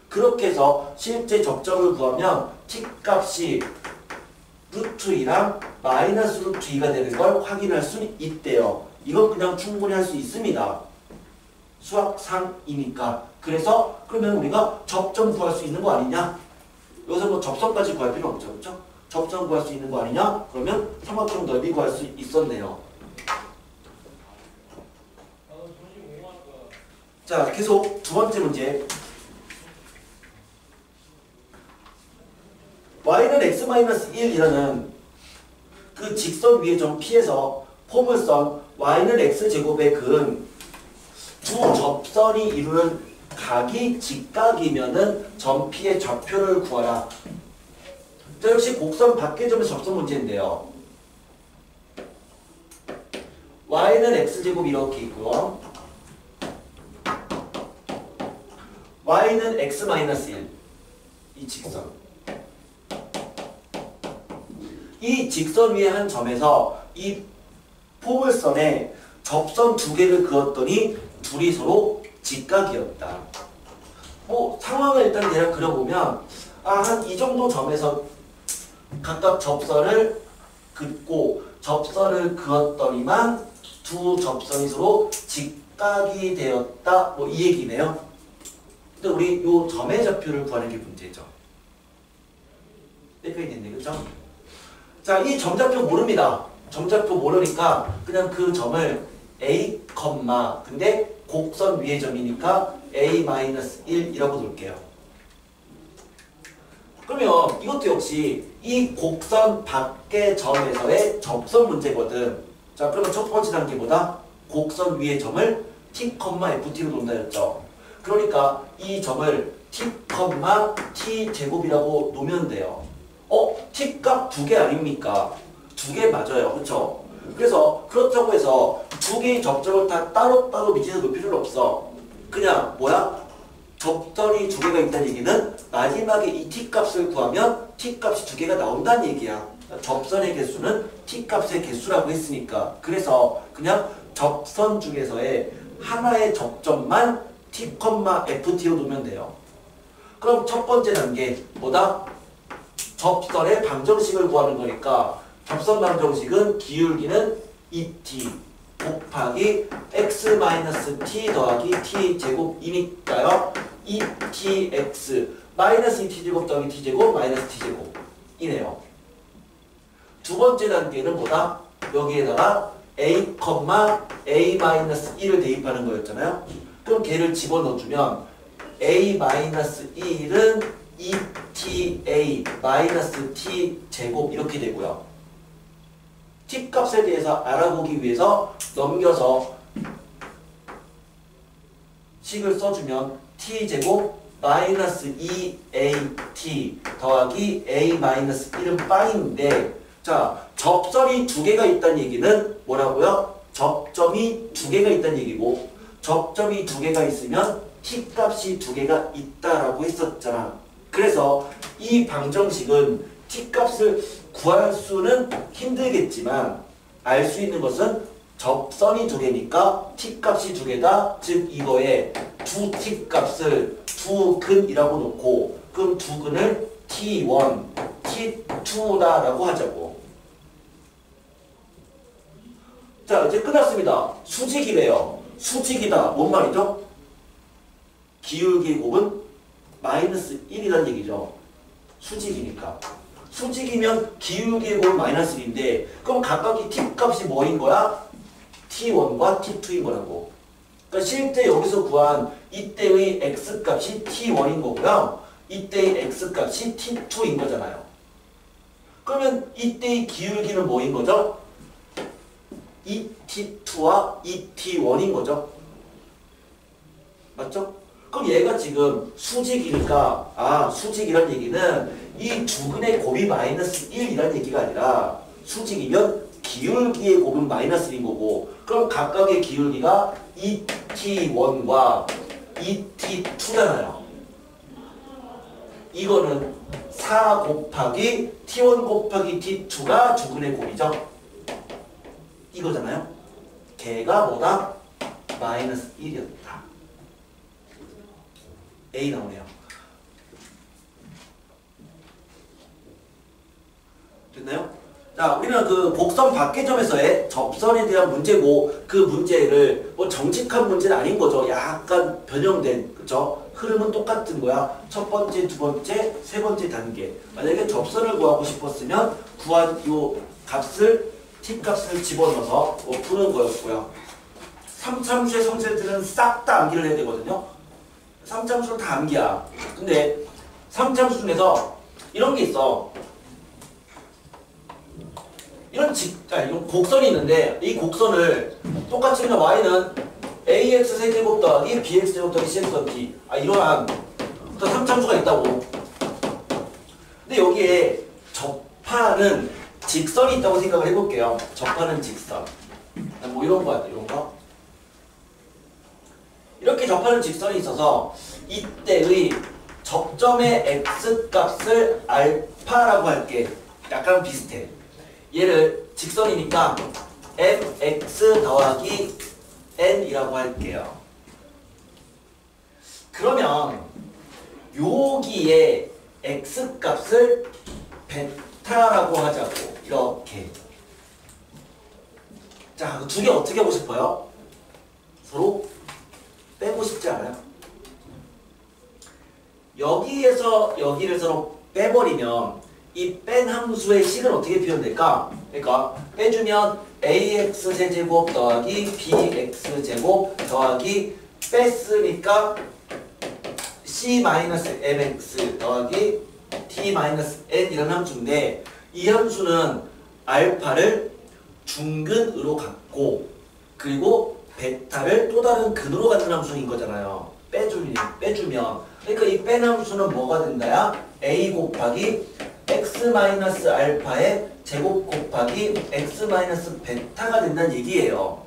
그렇게 해서 실제 접점을 구하면 t값이 루트 2랑 마이너스 루트 2가 되는 걸 확인할 수 있대요. 이건 그냥 충분히 할 수 있습니다. 수학상이니까. 그래서 그러면 우리가 접점 구할 수 있는 거 아니냐? 여기서 뭐 접선까지 구할 필요 없죠. 그렇죠? 접점 구할 수 있는 거 아니냐? 그러면 삼각형 넓이 구할 수 있었네요. 자, 계속 두 번째 문제. y는 x-1이라는 그 직선 위의 점 P에서 포물선 y는 x제곱의 근두 접선이 이루는 각이 직각이면은 점 P의 좌표를 구하라. 자, 역시 곡선 밖의 점의 접선 문제인데요. y는 x제곱 이렇게 있고요. y는 x-1 이 직선. 이 직선 위에 한 점에서 이 포물선에 접선 두 개를 그었더니 둘이 서로 직각이었다. 뭐 상황을 일단 대략 그려보면 한 이 정도 점에서 각각 접선을 긋고 접선을 그었더니만 두 접선이 서로 직각이 되었다. 뭐 이 얘기네요. 근데 우리 요 점의 좌표를 구하는 게 문제죠. 헷갈리 됐네, 그죠? 자, 이 점좌표 모릅니다. 점좌표 모르니까 그냥 그 점을 A, 근데 곡선 위의 점이니까 A-1이라고 놓을게요. 그러면 이것도 역시 이 곡선 밖의 점에서의 접선 문제거든. 자, 그러면 첫 번째 단계보다 곡선 위의 점을 T,FT로 놓는다 했죠. 그러니까 이 점을 T, T 제곱이라고 놓으면 돼요. T 값 두 개 아닙니까? 두 개 맞아요. 그렇죠? 그래서 그렇다고 해서 두 개의 접점을 다 따로따로 밑에서 놓을 필요는 없어. 그냥 뭐야? 접선이 두 개가 있다는 얘기는 마지막에 이 T값을 구하면 T값이 두 개가 나온다는 얘기야. 접선의 개수는 T값의 개수라고 했으니까. 그래서 그냥 접선 중에서의 하나의 접점만 T, FT로 놓으면 돼요. 그럼 첫 번째 단계 뭐다? 접선의 방정식을 구하는 거니까 접선 방정식은 기울기는 2t 곱하기 x-t 더하기 t 제곱이니까요. 2tx 마이너스 2t 제곱 더하기 t 제곱 마이너스 t 제곱 이네요. 두 번째 단계는 뭐다? 여기에다가 a, a-1을 대입하는 거였잖아요. 그럼 걔를 집어넣어주면 a-1은 2ta 마이너스 t 제곱 이렇게 되고요. t 값에 대해서 알아보기 위해서 넘겨서 식을 써주면 t 제곱 마이너스 2at 더하기 a 마이너스 1은 빵인데, 자, 접선이 두 개가 있다는 얘기는 뭐라고요? 접점이 두 개가 있다는 얘기고, 접점이 두 개가 있으면 t 값이 두 개가 있다라고 했었잖아. 그래서 이 방정식은 t 값을 구할 수는 힘들겠지만 알 수 있는 것은 접선이 두 개니까 t 값이 두 개다. 즉 이거에 두 t 값을 두 근이라고 놓고 그럼 두 근을 t1, t2다라고 하자고. 자, 이제 끝났습니다. 수직이래요. 수직이다. 뭔 말이죠? 기울기의 곱은 마이너스 1이라는 얘기죠. 수직이니까. 수직이면 기울기의 곱은 마이너스 1인데 그럼 각각의 t 값이 뭐인 거야? t1과 t2인 거라고. 그러니까 실제 여기서 구한 이때의 x 값이 t1인 거고요. 이때의 x 값이 t2인 거잖아요. 그러면 이때의 기울기는 뭐인 거죠? 2t2와 2t1인 거죠. 맞죠? 그럼 얘가 지금 수직이니까 수직이란 얘기는 이 두 근의 곱이 마이너스 1이란 얘기가 아니라 수직이면 기울기의 곱은 마이너스 1인 거고, 그럼 각각의 기울기가 2t1과 2t2잖아요. 이거는 4 곱하기 t1 곱하기 t2가 두 근의 곱이죠. 이거잖아요. 걔가 뭐다? 마이너스 1이었다. A 나오네요. 됐나요? 자, 우리는 그 곡선 밖의 점에서의 접선에 대한 문제고 그 문제를 뭐 정직한 문제는 아닌 거죠. 약간 변형된, 그쵸? 흐름은 똑같은 거야. 첫 번째, 두 번째, 세 번째 단계. 만약에 접선을 구하고 싶었으면 구한 요 값을, t 값을 집어넣어서 뭐 푸는 거였고요. 3참수의 성질들은 싹 다 암기를 해야 되거든요. 3참수는 다 암기야. 근데 3참수 중에서 이런 게 있어. 이런 곡선이 있는데 이 곡선을 똑같이 그냥 y는 ax 세제곱 더하기 bx 제곱 더하기 cx 더하기 이러한 3참수가 있다고. 근데 여기에 접하는 직선이 있다고 생각을 해볼게요. 접하는 직선. 뭐 이런 거 같아, 이런 거. 이렇게 접하는 직선이 있어서 이때의 접점의 x값을 알파라고 할게. 약간 비슷해. 얘를 직선이니까 mx 더하기 n이라고 할게요. 그러면 여기에 x값을 베타라고 하자고. 이렇게. 자, 두 개 어떻게 하고 싶어요? 서로 빼고 싶지 않아요? 여기에서 여기를 서로 빼버리면 이 뺀 함수의 식은 어떻게 표현될까? 그러니까 빼주면 ax 세제곱 더하기 bx 제곱 더하기 뺐으니까 c-mx 더하기 t-n 이라는 함수인데 이 함수는 알파를 중근으로 갖고 그리고 베타를 또 다른 근으로 갖는 함수인 거잖아요. 빼주면 그러니까 이 뺀 함수는 뭐가 된다야? a 곱하기 x-알파의 제곱 곱하기 x-베타가 된다는 얘기예요.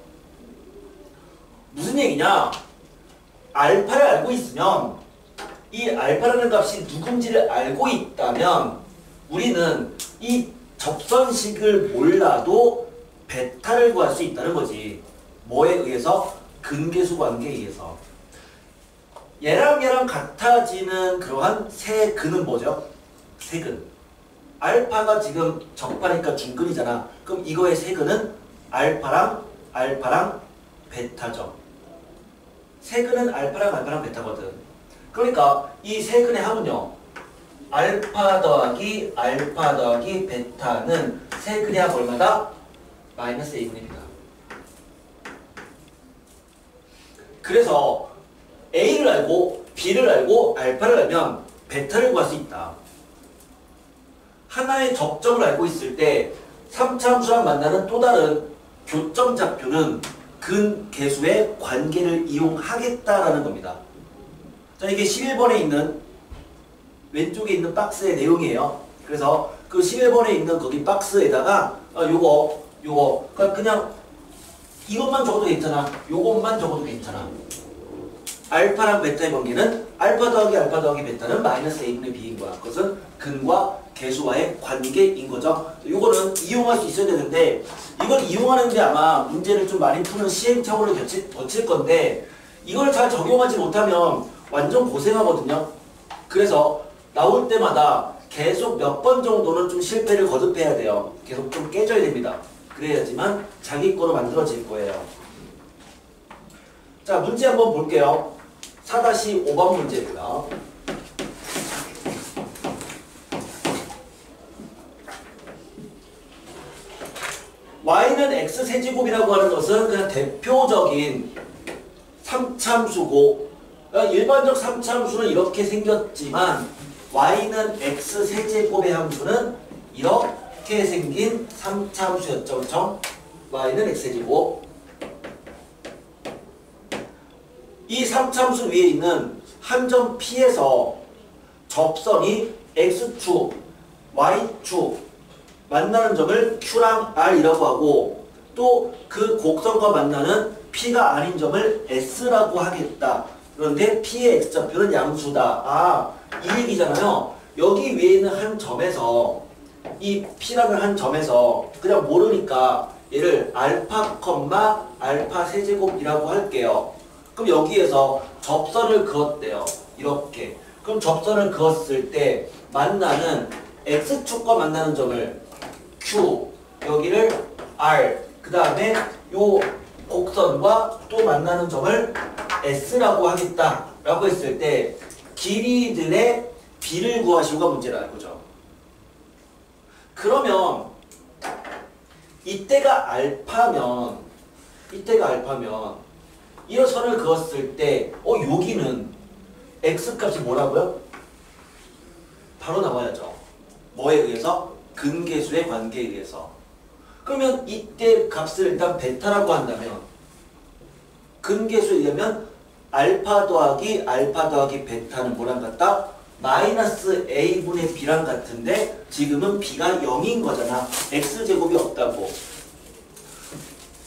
무슨 얘기냐? 알파를 알고 있으면 이 알파라는 값이 누군지를 알고 있다면 우리는 이 접선식을 몰라도 베타를 구할 수 있다는 거지. 뭐에 의해서? 근계수 관계에 의해서. 얘랑 같아지는 그러한 세 근은 뭐죠? 세 근. 알파가 지금 적파니까 중근이잖아. 그럼 이거의 세 근은 알파랑 베타죠. 세 근은 알파랑 베타거든. 그러니까 이 세 근의 합은요. 알파 더하기 베타는 세 근의 합 얼마다? 마이너스 a분입니다. 그래서 a를 알고 b를 알고 알파를 알면 베타를 구할 수 있다. 하나의 접점을 알고 있을 때 3차함수랑 만나는 또 다른 교점 좌표는 근계수의 관계를 이용하겠다라는 겁니다. 자, 이게 11번에 있는 왼쪽에 있는 박스의 내용이에요. 그래서 그 11번에 있는 거기 박스에다가 요거 그냥 이것만 적어도 괜찮아. 요것만 적어도 괜찮아. 알파랑 베타의 관계는 알파 더하기 베타는 마이너스 a분의 b인 거야. 그것은 근과 계수와의 관계인 거죠. 요거는 이용할 수 있어야 되는데 이걸 이용하는데 아마 문제를 좀 많이 푸는 시행착오를 거칠 건데 이걸 잘 적용하지 못하면 완전 고생하거든요. 그래서 나올 때마다 계속 몇 번 정도는 좀 실패를 거듭해야 돼요. 계속 좀 깨져야 됩니다. 그래야지만 자기 거로 만들어질 거예요. 자, 문제 한번 볼게요. 4-5번 문제입니다. y는 x세제곱이라고 하는 것은 그냥 대표적인 3참수고 일반적 3참수는 이렇게 생겼지만 y는 x세제곱의 함수는 이렇게 생긴 3참수였죠. 그렇죠? y는 x세제곱. 이 3참수 위에 있는 한 점 P에서 접선이 x축, y축 만나는 점을 Q랑 R이라고 하고 또 그 곡선과 만나는 P가 아닌 점을 S라고 하겠다. 그런데 P의 X좌표는 양수다. 이 얘기잖아요. 여기 위에 있는 한 점에서 이 P라는 한 점에서 그냥 모르니까 얘를 알파 세제곱이라고 할게요. 그럼 여기에서 접선을 그었대요. 이렇게. 그럼 접선을 그었을 때 만나는 X축과 만나는 점을 Q, 여기를 R, 그 다음에 요 곡선과 또 만나는 점을 S라고 하겠다라고 했을 때 길이들의 B를 구하시오가 문제라는 거죠. 그러면 이때가 알파면 이 선을 그었을 때 여기는 X값이 뭐라고요? 바로 나와야죠. 뭐에 의해서? 근계수의 관계에 의해서. 그러면 이때 값을 일단 베타라고 한다면 근계수에 의하면 알파 더하기 베타는 뭐랑 같다? 마이너스 a분의 b랑 같은데 지금은 b가 0인 거잖아. x제곱이 없다고.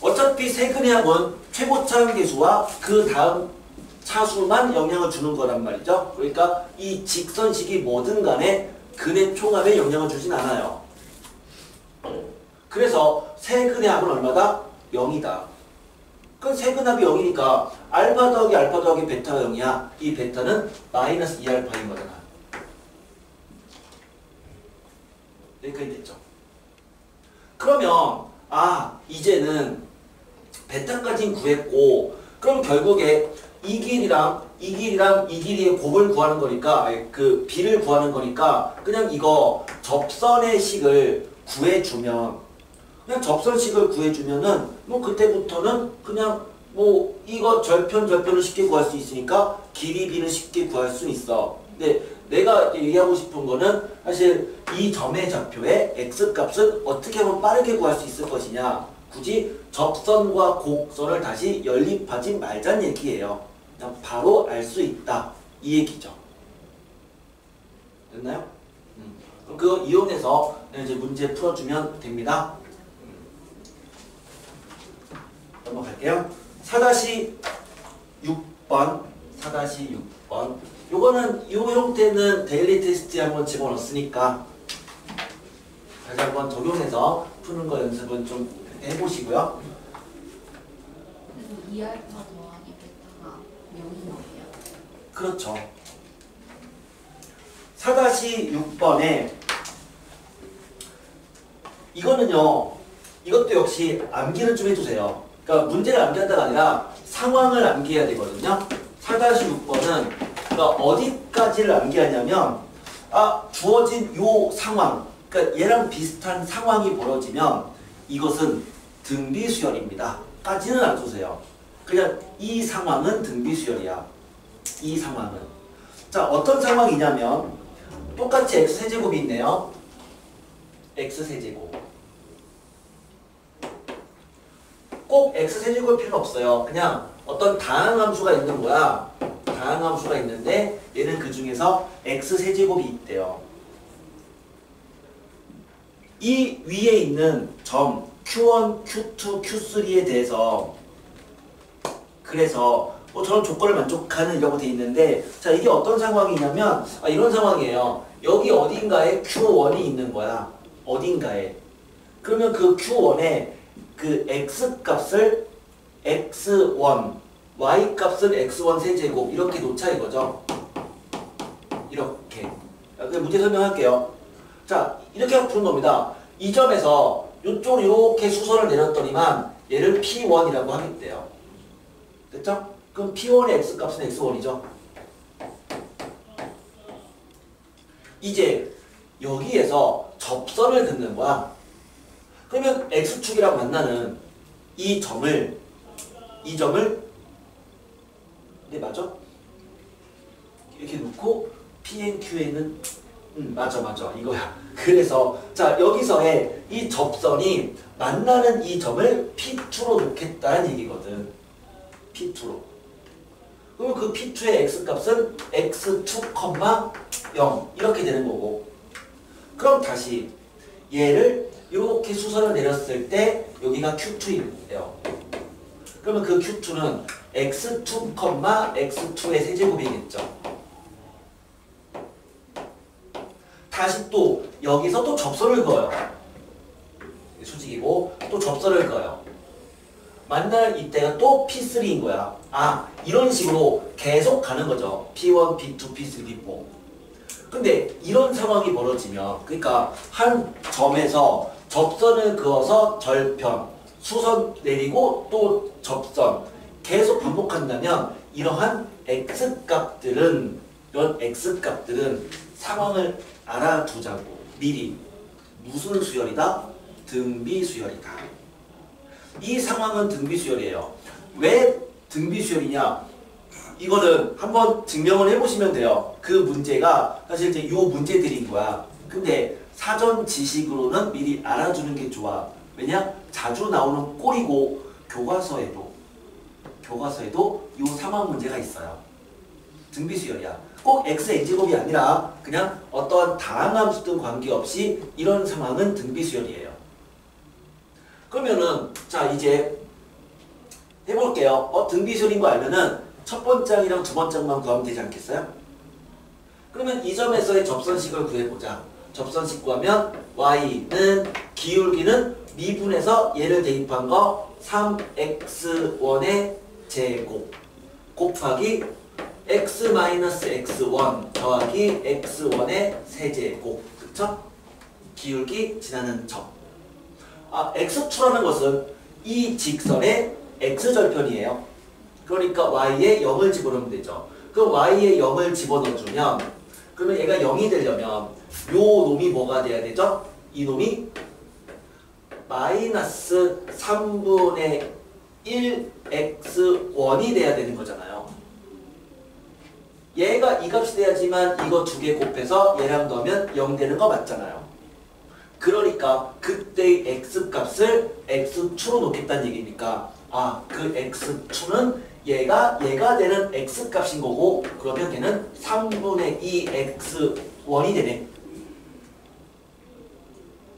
어차피 세근의 합은 최고차함계수와 그 다음 차수만 영향을 주는 거란 말이죠. 그러니까 이 직선식이 뭐든 간에 근의 총합에 영향을 주진 않아요. 그래서 세근의 합은 얼마다? 0이다. 그럼 세근합이 0이니까 알파 더하기 베타가 0이야. 이 베타는 마이너스 2알파인 거잖아. 여기까지 됐죠? 그러면 이제는 베타까지는 구했고 그럼 결국에 이 길이랑 이 길이의 곱을 구하는 거니까 그 b를 구하는 거니까 그냥 이거 접선의 식을 구해주면 그냥 접선식을 구해주면은 뭐 그때부터는 그냥 뭐 이거 절편을 쉽게 구할 수 있으니까 길이 b는 쉽게 구할 수 있어. 근데 내가 얘기하고 싶은 거는 사실 이 점의 좌표의 x값은 어떻게 하면 빠르게 구할 수 있을 것이냐. 굳이 접선과 곡선을 다시 연립하지 말자는 얘기예요. 그냥 바로 알 수 있다. 이 얘기죠. 됐나요? 그럼 그거 이용해서 이제 문제 풀어주면 됩니다. 넘어갈게요. 4-6번. 요거는 이 형태는 데일리 테스트에 한번 집어넣었으니까 다시 한번 적용해서 푸는 거 연습은 좀 해보시고요. 그래도 2알파 더하기 베타가 0인 거예요? 그렇죠. 4-6번에 이거는요. 이것도 역시 암기를 좀 해주세요. 그러니까 문제를 암기한다가 아니라 상황을 암기해야 되거든요. 4-6번은 그러니까 어디까지를 암기하냐면 주어진 요 상황, 그러니까 얘랑 비슷한 상황이 벌어지면 이것은 등비수열입니다. 까지는 안 주세요. 그냥 이 상황은 등비수열이야. 이 상황은. 자, 어떤 상황이냐면 똑같이 x세제곱이 있네요. x세제곱. 꼭 x세제곱일 필요는 없어요. 그냥 어떤 다항함수가 있는 거야. 다항함수가 있는데 얘는 그 중에서 x세제곱이 있대요. 이 위에 있는 점 Q1, Q2, Q3에 대해서 그래서 저런 조건을 만족하는 이라고 돼 있는데 자 이게 어떤 상황이냐면 이런 상황이에요. 여기 어딘가에 Q1이 있는 거야. 어딘가에. 그러면 그 Q1에 그 X값을 X1, Y값을 X1 세제곱 이렇게 놓자 이거죠. 이렇게. 문제 설명할게요. 자 이렇게 푸는 겁니다. 이 점에서 이쪽으로 이렇게 수선을 내렸더니만 얘를 P1이라고 하겠대요. 됐죠? 그럼 P1의 X값은 X1이죠. 이제 여기에서 접선을 긋는 거야. 그러면 X축이랑 만나는 이 점을 네 맞아? 이렇게 놓고 PNQ에는 맞아 이거야. 그래서 자 여기서의 이 접선이 만나는 이 점을 P2로 놓겠다는 얘기거든. P2로. 그럼 그 P2의 X값은 X2, 0 이렇게 되는 거고 그럼 다시 얘를 이렇게 수선을 내렸을 때 여기가 Q2예요. 그러면 그 Q2는 X2, X2의 세제곱이겠죠. 다시 또 여기서 또 접선을 그어요. 수직이고 또 접선을 그어요. 만날 이때가 또 P3인 거야. 이런 식으로 계속 가는 거죠. P1, P2, P3, P4. 근데 이런 상황이 벌어지면 그러니까 한 점에서 접선을 그어서 절편, 수선 내리고 또 접선 계속 반복한다면 이러한 x값들은 상황을 알아두자고 미리 무슨 수열이다? 등비수열이다. 이 상황은 등비수열이에요. 왜 등비수열이냐? 이거는 한번 증명을 해보시면 돼요. 그 문제가 사실 이제 요 문제들인 거야. 근데 사전 지식으로는 미리 알아주는 게 좋아. 왜냐? 자주 나오는 꼴이고 교과서에도 요 상황 문제가 있어요. 등비수열이야. 꼭 xn제곱이 아니라 그냥 어떠한 다항함 수든 관계없이 이런 상황은 등비수열이에요. 그러면은 자 이제 해볼게요. 등비수열인 거 알면은 첫 번장이랑 두 번장만 구하면 되지 않겠어요? 그러면 이 점에서의 접선식을 구해보자. 접선식 구하면 y는 기울기는 미분에서 얘를 대입한 거 3x1의 제곱 곱하기 x-x1 더하기 x1의 세제곱. 그쵸? 기울기 지나는 점. x2라는 것은 이 직선의 x절편이에요. 그러니까 y에 0을 집어넣으면 되죠. 그 y에 0을 집어넣어주면 그러면 얘가 0이 되려면 요 놈이 뭐가 돼야 되죠? 이 놈이 마이너스 3분의 1x1이 돼야 되는 거잖아요. 얘가 이 값이 돼야지만 이거 두 개 곱해서 얘랑 넣으면 0 되는 거 맞잖아요. 그러니까 그때의 x값을 x2로 놓겠다는 얘기니까 그 x2는 얘가 되는 x값인 거고 그러면 얘는 3분의 2x1이 되네.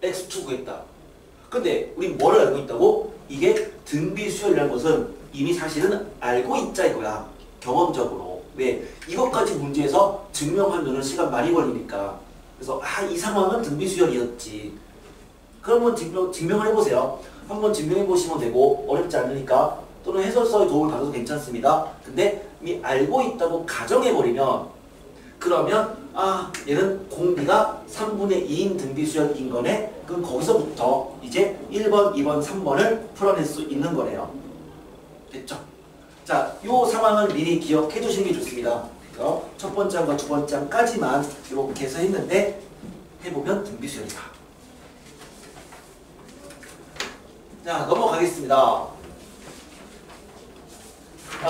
x2 구했다. 근데 우리 뭐를 알고 있다고? 이게 등비수열이라는 것은 이미 사실은 알고 있자 이거야. 경험적으로. 왜? 이것까지 문제에서 증명하려는 시간 많이 걸리니까. 그래서 이 상황은 등비수열이었지. 그러면 증명을 해보세요. 한번 증명해 보시면 되고 어렵지 않으니까 또는 해설서의 도움을 받아도 괜찮습니다. 근데 이미 알고 있다고 가정해버리면 그러면 얘는 공비가 3분의 2인 등비수열인 거네. 그럼 거기서부터 이제 1번, 2번, 3번을 풀어낼 수 있는 거네요. 됐죠? 자, 요 상황을 미리 기억해 두시는 게 좋습니다. 그래서 첫 번째과 두 번째까지만 이렇게 해서 했는데 해보면 등비수열이다. 자, 넘어가겠습니다.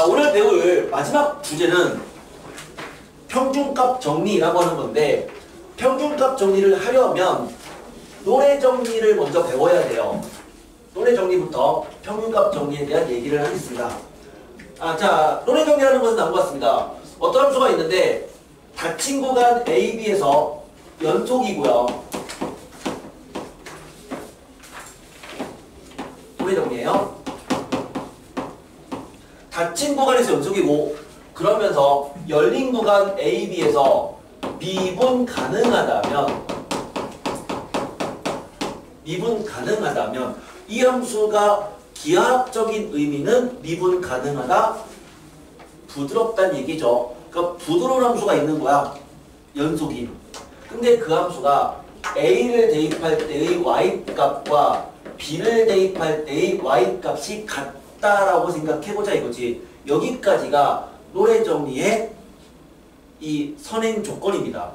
오늘 배울 마지막 주제는 평균값 정리라고 하는 건데 평균값 정리를 하려면 노래 정리를 먼저 배워야 돼요. 노래 정리부터 평균값 정리에 대한 얘기를 하겠습니다. 자, 노래 정리라는 것은 나온 것 같습니다. 어떤 함수가 있는데 닫힌 구간 A, B에서 연속이고요. 노래 정리예요. 닫힌 구간에서 연속이고 그러면서 열린 구간 A, B에서 미분 가능하다면 이 함수가 기하학적인 의미는 미분 가능하다, 부드럽다는 얘기죠. 그러니까 부드러운 함수가 있는 거야. 연속이. 근데 그 함수가 A를 대입할 때의 Y값과 B를 대입할 때의 Y값이 같다라고 생각해보자 이거지. 여기까지가 노래 정리의 이 선행 조건입니다.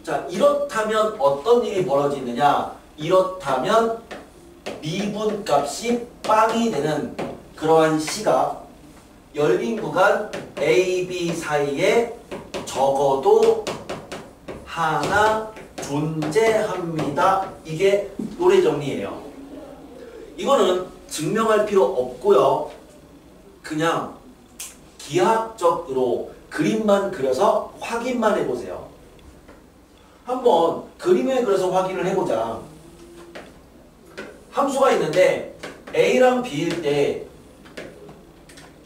자, 이렇다면 어떤 일이 벌어지느냐? 이렇다면 미분값이 빵이 되는 그러한 시가 열린 구간 A, B 사이에 적어도 하나 존재합니다. 이게 노래 정리예요. 이거는 증명할 필요 없고요. 그냥 기하학적으로 그림만 그려서 확인만 해보세요. 한번 그림을 그려서 확인을 해보자. 함수가 있는데 A랑 B일 때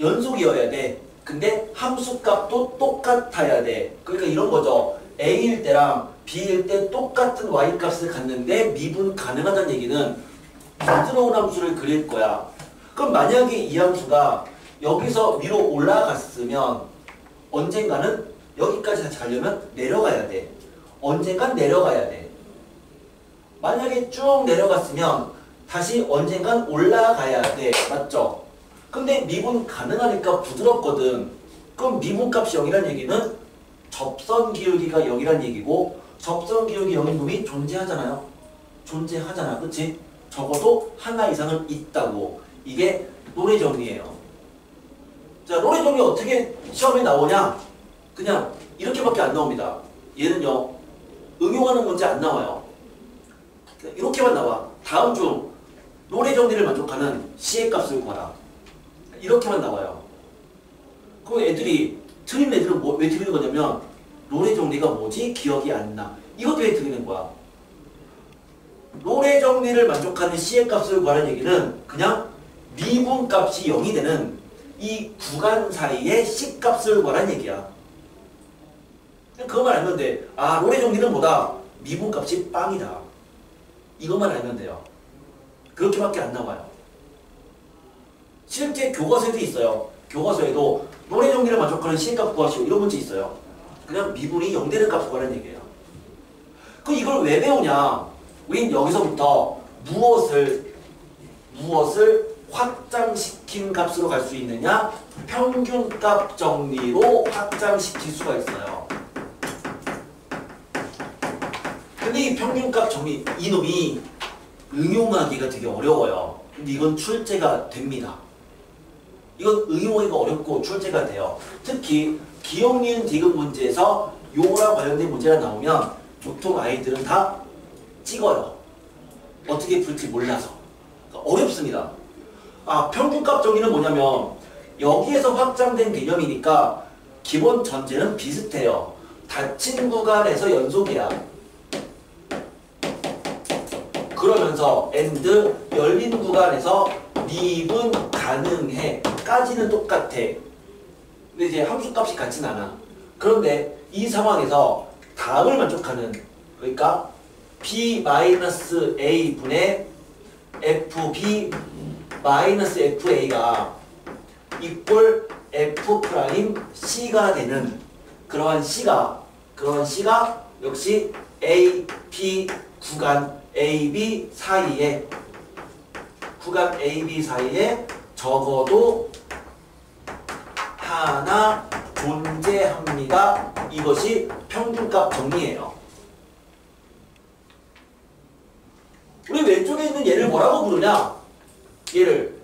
연속이어야 돼. 근데 함수값도 똑같아야 돼. 그러니까 이런 거죠. A일 때랑 B일 때 똑같은 Y값을 갖는데 미분 가능하다는 얘기는 부드러운 함수를 그릴 거야. 그럼 만약에 이 함수가 여기서 위로 올라갔으면 언젠가는 여기까지 다시 가려면 내려가야 돼. 언젠간 내려가야 돼. 만약에 쭉 내려갔으면 다시 언젠간 올라가야 돼. 맞죠? 근데 미분 가능하니까 부드럽거든. 그럼 미분 값이 0이란 얘기는 접선 기울기가 0이란 얘기고 접선 기울기 0인 놈이 존재하잖아요. 존재하잖아. 그치? 적어도 하나 이상은 있다고. 이게 노래 정리예요. 자, 노래 정리 어떻게 시험에 나오냐? 그냥 이렇게밖에 안 나옵니다. 얘는요. 응용하는 문제 안 나와요. 이렇게만 나와. 다음 중 노래 정리를 만족하는 C의 값을 구하라. 이렇게만 나와요. 그럼 애들이 틀린 애들은 왜 틀리는 거냐면 노래 정리가 뭐지? 기억이 안 나. 이것도 왜 틀리는 거야? 노래 정리를 만족하는 C의 값을 구하는 얘기는 그냥 미분 값이 0이 되는 이 구간 사이의 C 값을 구하는 얘기야. 그것만 알면 돼. 아, 노래 정리는 뭐다? 미분 값이 빵이다. 이것만 알면 돼요. 그렇게밖에 안 나와요. 실제 교과서에도 있어요. 교과서에도 노래 정리를 만족하는 C의 값 구하시오. 이런 문제 있어요. 그냥 미분이 0 되는 값 구하는 얘기예요. 그럼 이걸 왜 배우냐? 우린 여기서부터 무엇을 확장시킨 값으로 갈 수 있느냐? 평균값 정리로 확장시킬 수가 있어요. 근데 이 평균값 정리, 이놈이 응용하기가 되게 어려워요. 근데 이건 출제가 됩니다. 이건 응용하기가 어렵고 출제가 돼요. 특히 기억, 니은, 디귿 문제에서 요거랑 관련된 문제가 나오면 보통 아이들은 다 찍어요. 어떻게 풀지 몰라서. 그러니까 어렵습니다. 아, 평균값 정리는 뭐냐면 여기에서 확장된 개념이니까 기본 전제는 비슷해요. 닫힌 구간에서 연속이야. 그러면서 and 열린 구간에서 미분 가능해 까지는 똑같아. 근데 이제 함수값이 같진 않아. 그런데 이 상황에서 다음을 만족하는, 그러니까 b-a 분의 fb-fa가 이꼴 f'c가 되는 그러한 C가 역시 A, B 구간 AB 사이에 적어도 하나 존재합니다. 이것이 평균값 정리예요. 우리 왼쪽에 있는 얘를 뭐라고 부르냐? 얘를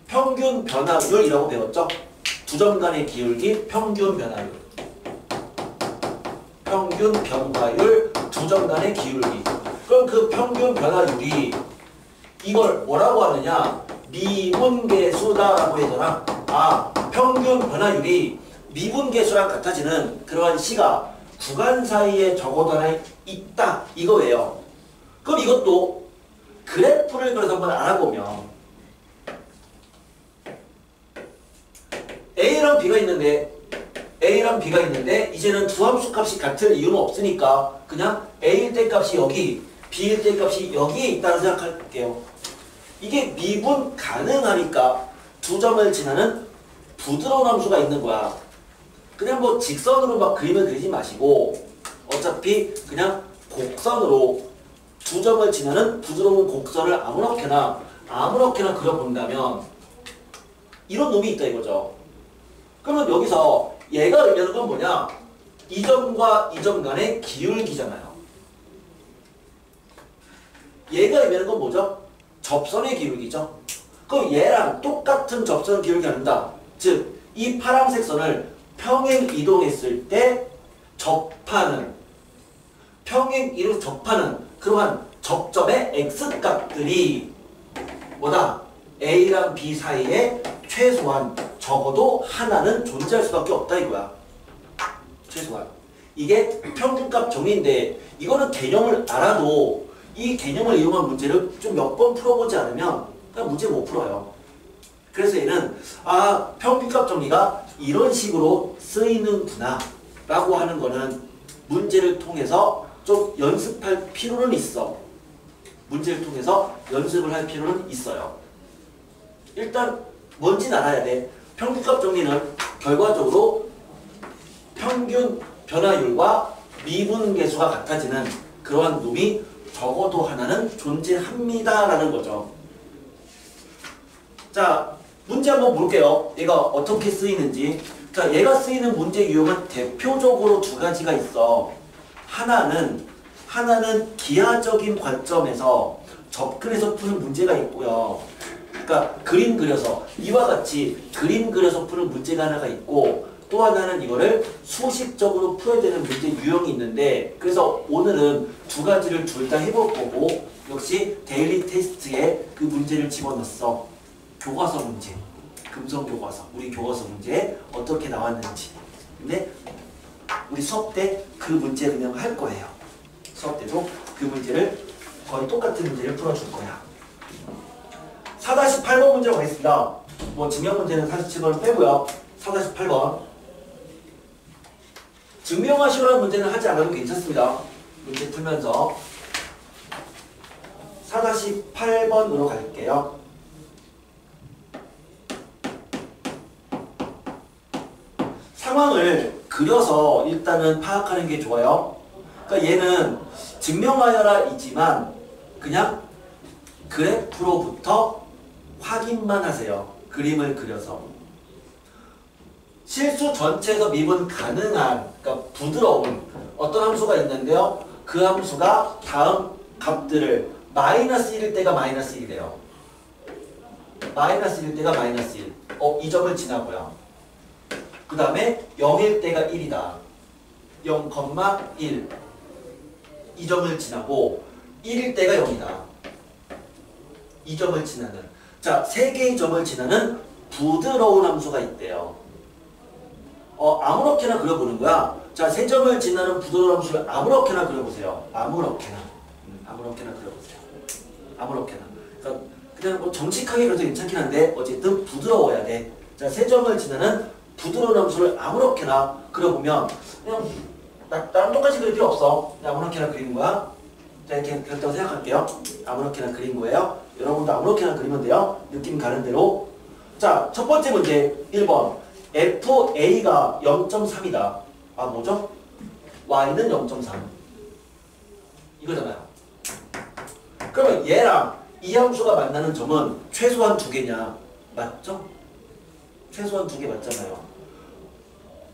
평균 변화율이라고 배웠죠? 두 점 간의 기울기 평균 변화율. 평균 변화율 두 점 간의 기울기. 그럼 그 평균 변화율이 이걸 뭐라고 하느냐? 미분계수다라고 했잖아. 아, 평균 변화율이 미분계수랑 같아지는 그러한 C가 구간 사이에 적어도 하나 있다. 이거예요. 그럼 이것도 그래프를 그래서 한번 알아보면 A랑 B가 있는데 이제는 두 함수 값이 같을 이유는 없으니까 그냥 A일 때 값이 여기, B일 때 값이 여기에 있다고 생각할게요. 이게 미분 가능하니까 두 점을 지나는 부드러운 함수가 있는 거야. 그냥 뭐 직선으로 막 그림을 그리지 마시고 어차피 그냥 곡선으로 두 점을 지나는 부드러운 곡선을 아무렇게나 그려본다면 이런 놈이 있다 이거죠. 그러면 여기서 얘가 의미하는 건 뭐냐? 이 점과 이 점 간의 기울기잖아요. 얘가 의미하는 건 뭐죠? 접선의 기울기죠. 그럼 얘랑 똑같은 접선 기울기 한다. 즉, 이 파란색 선을 평행 이동했을 때 평행 이동 접하는 그러한 접점의 x값들이 뭐다? A랑 B 사이에 최소한 적어도 하나는 존재할 수밖에 없다 이거야. 최소한. 이게 평균값 정의인데 이거는 개념을 알아도 이 개념을 이용한 문제를 좀 몇 번 풀어보지 않으면 그냥 문제 못 풀어요. 그래서 얘는 아, 평균값 정리가 이런 식으로 쓰이는구나 라고 하는 거는 문제를 통해서 좀 연습할 필요는 있어. 문제를 통해서 연습을 할 필요는 있어요. 일단 뭔지는 알아야 돼. 평균값 정리는 결과적으로 평균 변화율과 미분계수가 같아지는 그러한 놈이 적어도 하나는 존재합니다라는 거죠. 자, 문제 한번 볼게요. 얘가 어떻게 쓰이는지. 자, 얘가 쓰이는 문제 유형은 대표적으로 두 가지가 있어. 하나는 기하적인 관점에서 접근해서 푸는 문제가 있고요. 그러니까 그림 그려서 이와 같이 그림 그려서 푸는 문제가 하나가 있고, 또 하나는 이거를 수식적으로 풀어야 되는 문제 유형이 있는데, 그래서 오늘은 두 가지를 둘 다 해볼 거고, 역시 데일리 테스트에 그 문제를 집어넣었어. 교과서 문제, 금성 교과서, 우리 교과서 문제 어떻게 나왔는지. 근데 우리 수업 때 그 문제 그냥 할 거예요. 수업 때도 그 문제를 거의 똑같은 문제를 풀어줄 거야. 4-8번 문제 가겠습니다. 뭐 증명 문제는 47번을 빼고요. 4-8번. 증명하시라는 문제는 하지 않아도 괜찮습니다. 문제 풀면서 4-8번으로 갈게요. 상황을 그려서 일단은 파악하는 게 좋아요. 그러니까 얘는 증명하여라 이지만 그냥 그래프로부터 확인만 하세요. 그림을 그려서. 실수 전체에서 미분 가능한, 그러니까 부드러운 어떤 함수가 있는데요. 그 함수가 다음 값들을 마이너스 1일 때가 마이너스 1이래요. 마이너스 1일 때가 마이너스 1. 이 점을 지나고요. 그 다음에 0일 때가 1이다. 0,1. 이 점을 지나고 1일 때가 0이다. 이 점을 지나는. 자, 3개의 점을 지나는 부드러운 함수가 있대요. 아무렇게나 그려보는 거야. 자, 3점을 지나는 부드러운 함수를 아무렇게나 그려보세요. 아무렇게나. 아무렇게나 그려보세요. 아무렇게나. 그러니까 그냥 뭐 정직하게 그려도 괜찮긴 한데 어쨌든 부드러워야 돼. 자, 3점을 지나는 부드러운 함수를 아무렇게나 그려보면 그냥 나랑 똑같이 그릴 필요 없어. 그냥 아무렇게나 그리는 거야. 자, 이렇게 그렸다고 생각할게요. 아무렇게나 그린 거예요. 여러분도 아무렇게나 그리면 돼요. 느낌 가는 대로. 자, 첫 번째 문제 1번. FA가 0.3이다. 아, 뭐죠? Y는 0.3. 이거잖아요. 그러면 얘랑 이 함수가 만나는 점은 최소한 2개냐? 맞죠? 최소한 2개 맞잖아요.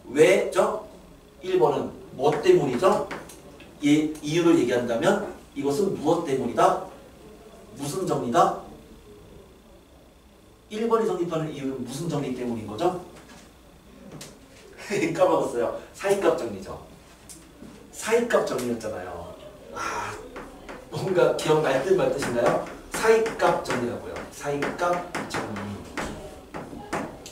왜죠? 1번은 뭐 때문이죠? 이유를 얘기한다면 이것은 무엇 때문이다? 무슨 정리다? 1번이 성립하는 이유는 무슨 정리 때문인 거죠? 까먹었어요. 사이값 정리죠. 사이값 정리였잖아요. 아, 뭔가 기억날 듯 말 듯인가요? 사이값 정리라고요. 사이값 정리.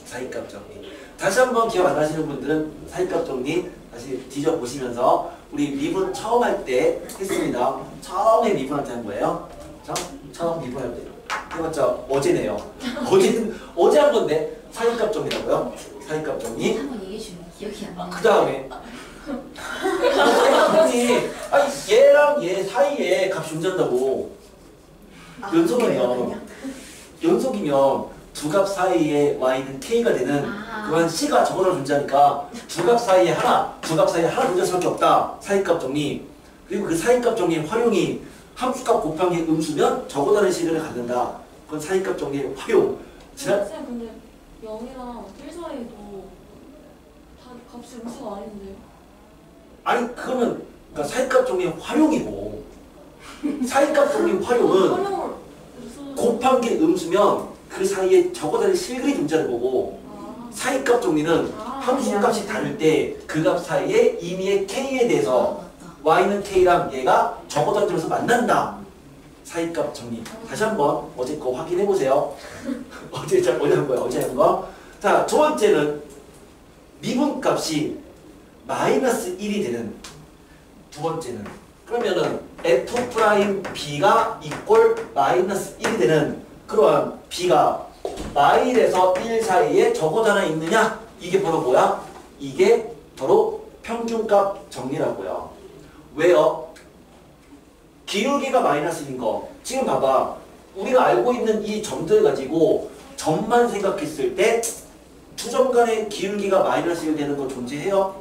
사이값 정리. 다시 한번 기억 안 나시는 분들은 사이값 정리 다시 뒤져보시면서 우리 미분 처음 할 때 했습니다. 처음에 미분할 때 한 거예요. 처음 미분할 때 해봤자 어제네요. 어제 한 건데 사이값 정리라고요. 사이값 정리. 한번 얘기해 주면 기억이 안 나요. 그 다음에 사이값 정리. 아니 얘랑 얘 사이에 값 존재한다고. 연속이면 두 값 사이에 y는 k가 되는 그런 c가 적어서 존재하니까 두 값 사이에 하나 존재할 수밖에 없다. 사이값 정리. 그리고 그 사이값 정리의 활용이 함수값 곱하기 음수면 적어다는 시간을 갖는다. 그건 사이값 정리의 활용. 선생님 근데 0이랑 1 사이도 다 값이 음수가 아닌데요? 아니 그거는 그러니까 사이값 정리의 활용이고 사이값 정리의 활용은 활용을 곱한 게 음수면 그 사이에 적어다는 실근이 존재하는 거고 사이값 정리는 함수값이 다를 때 그 값 사이에 임의의 k에 대해서 y는 k랑 얘가 적어다는 점에서 만난다. 사이값 정리. 다시 한번 어제 거 확인해 보세요. 어제 한 거야. 어제 한 거. 자, 두 번째는 미분값이 마이너스 1이 되는 두 번째는 그러면은 f'b가 이꼴 마이너스 1이 되는 그러한 b가 마일에서 1 사이에 적어도 하나 있느냐? 이게 바로 뭐야? 이게 바로 평균값 정리라고요. 왜요? 기울기가 마이너스 1인 거. 지금 봐봐. 우리가 알고 있는 이 점들 가지고 점만 생각했을 때 두 점 간의 기울기가 마이너스 1 되는 거 존재해요?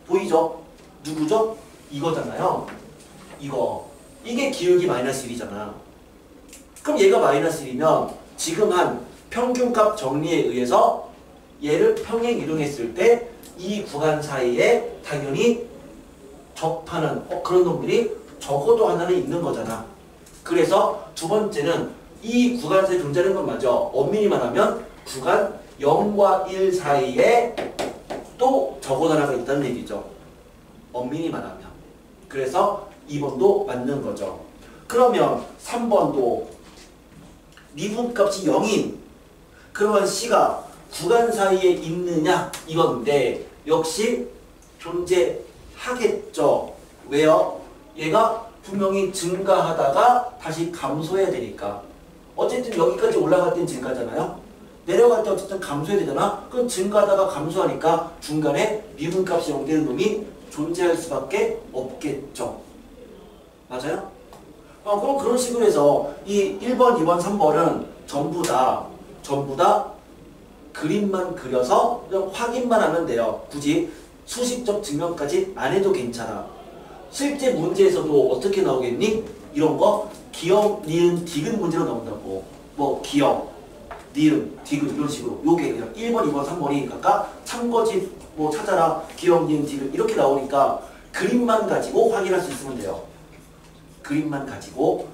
보이죠? 누구죠? 이거잖아요. 이게 기울기 마이너스 1이잖아. 그럼 얘가 마이너스 1이면 지금 한 평균값 정리에 의해서 얘를 평행 이동했을 때 이 구간 사이에 당연히 접하는 그런 놈들이 적어도 하나는 있는 거잖아. 그래서 두 번째는 이 구간 사이에 존재하는 건 맞아. 엄밀히 말하면 구간 0과 1 사이에 또 적어도 하나가 있다는 얘기죠. 엄밀히 말하면. 그래서 2번도 맞는 거죠. 그러면 3번도 미분값이 0인 그러면 C가 구간 사이에 있느냐 이건데 역시 존재하겠죠. 왜요? 얘가 분명히 증가하다가 다시 감소해야 되니까. 어쨌든 여기까지 올라갈 땐 증가잖아요. 내려갈 때 어쨌든 감소해야 되잖아. 그럼 증가하다가 감소하니까 중간에 미분값이 0 되는 놈이 존재할 수밖에 없겠죠. 맞아요? 그럼 그런 식으로 해서 이 1번, 2번, 3번은 전부 다 그림만 그려서 그냥 확인만 하면 돼요. 굳이 수식적 증명까지 안 해도 괜찮아. 실제 문제에서도 어떻게 나오겠니? 이런 거 기억, 니은, 디귿 문제로 나온다고. 뭐 기억, 니은, 디귿 이런 식으로. 요게 그냥 1번, 2번, 3번이 각각 참고집 뭐 찾아라. 기억, 니은, 디귿 이렇게 나오니까 그림만 가지고 확인할 수 있으면 돼요. 그림만 가지고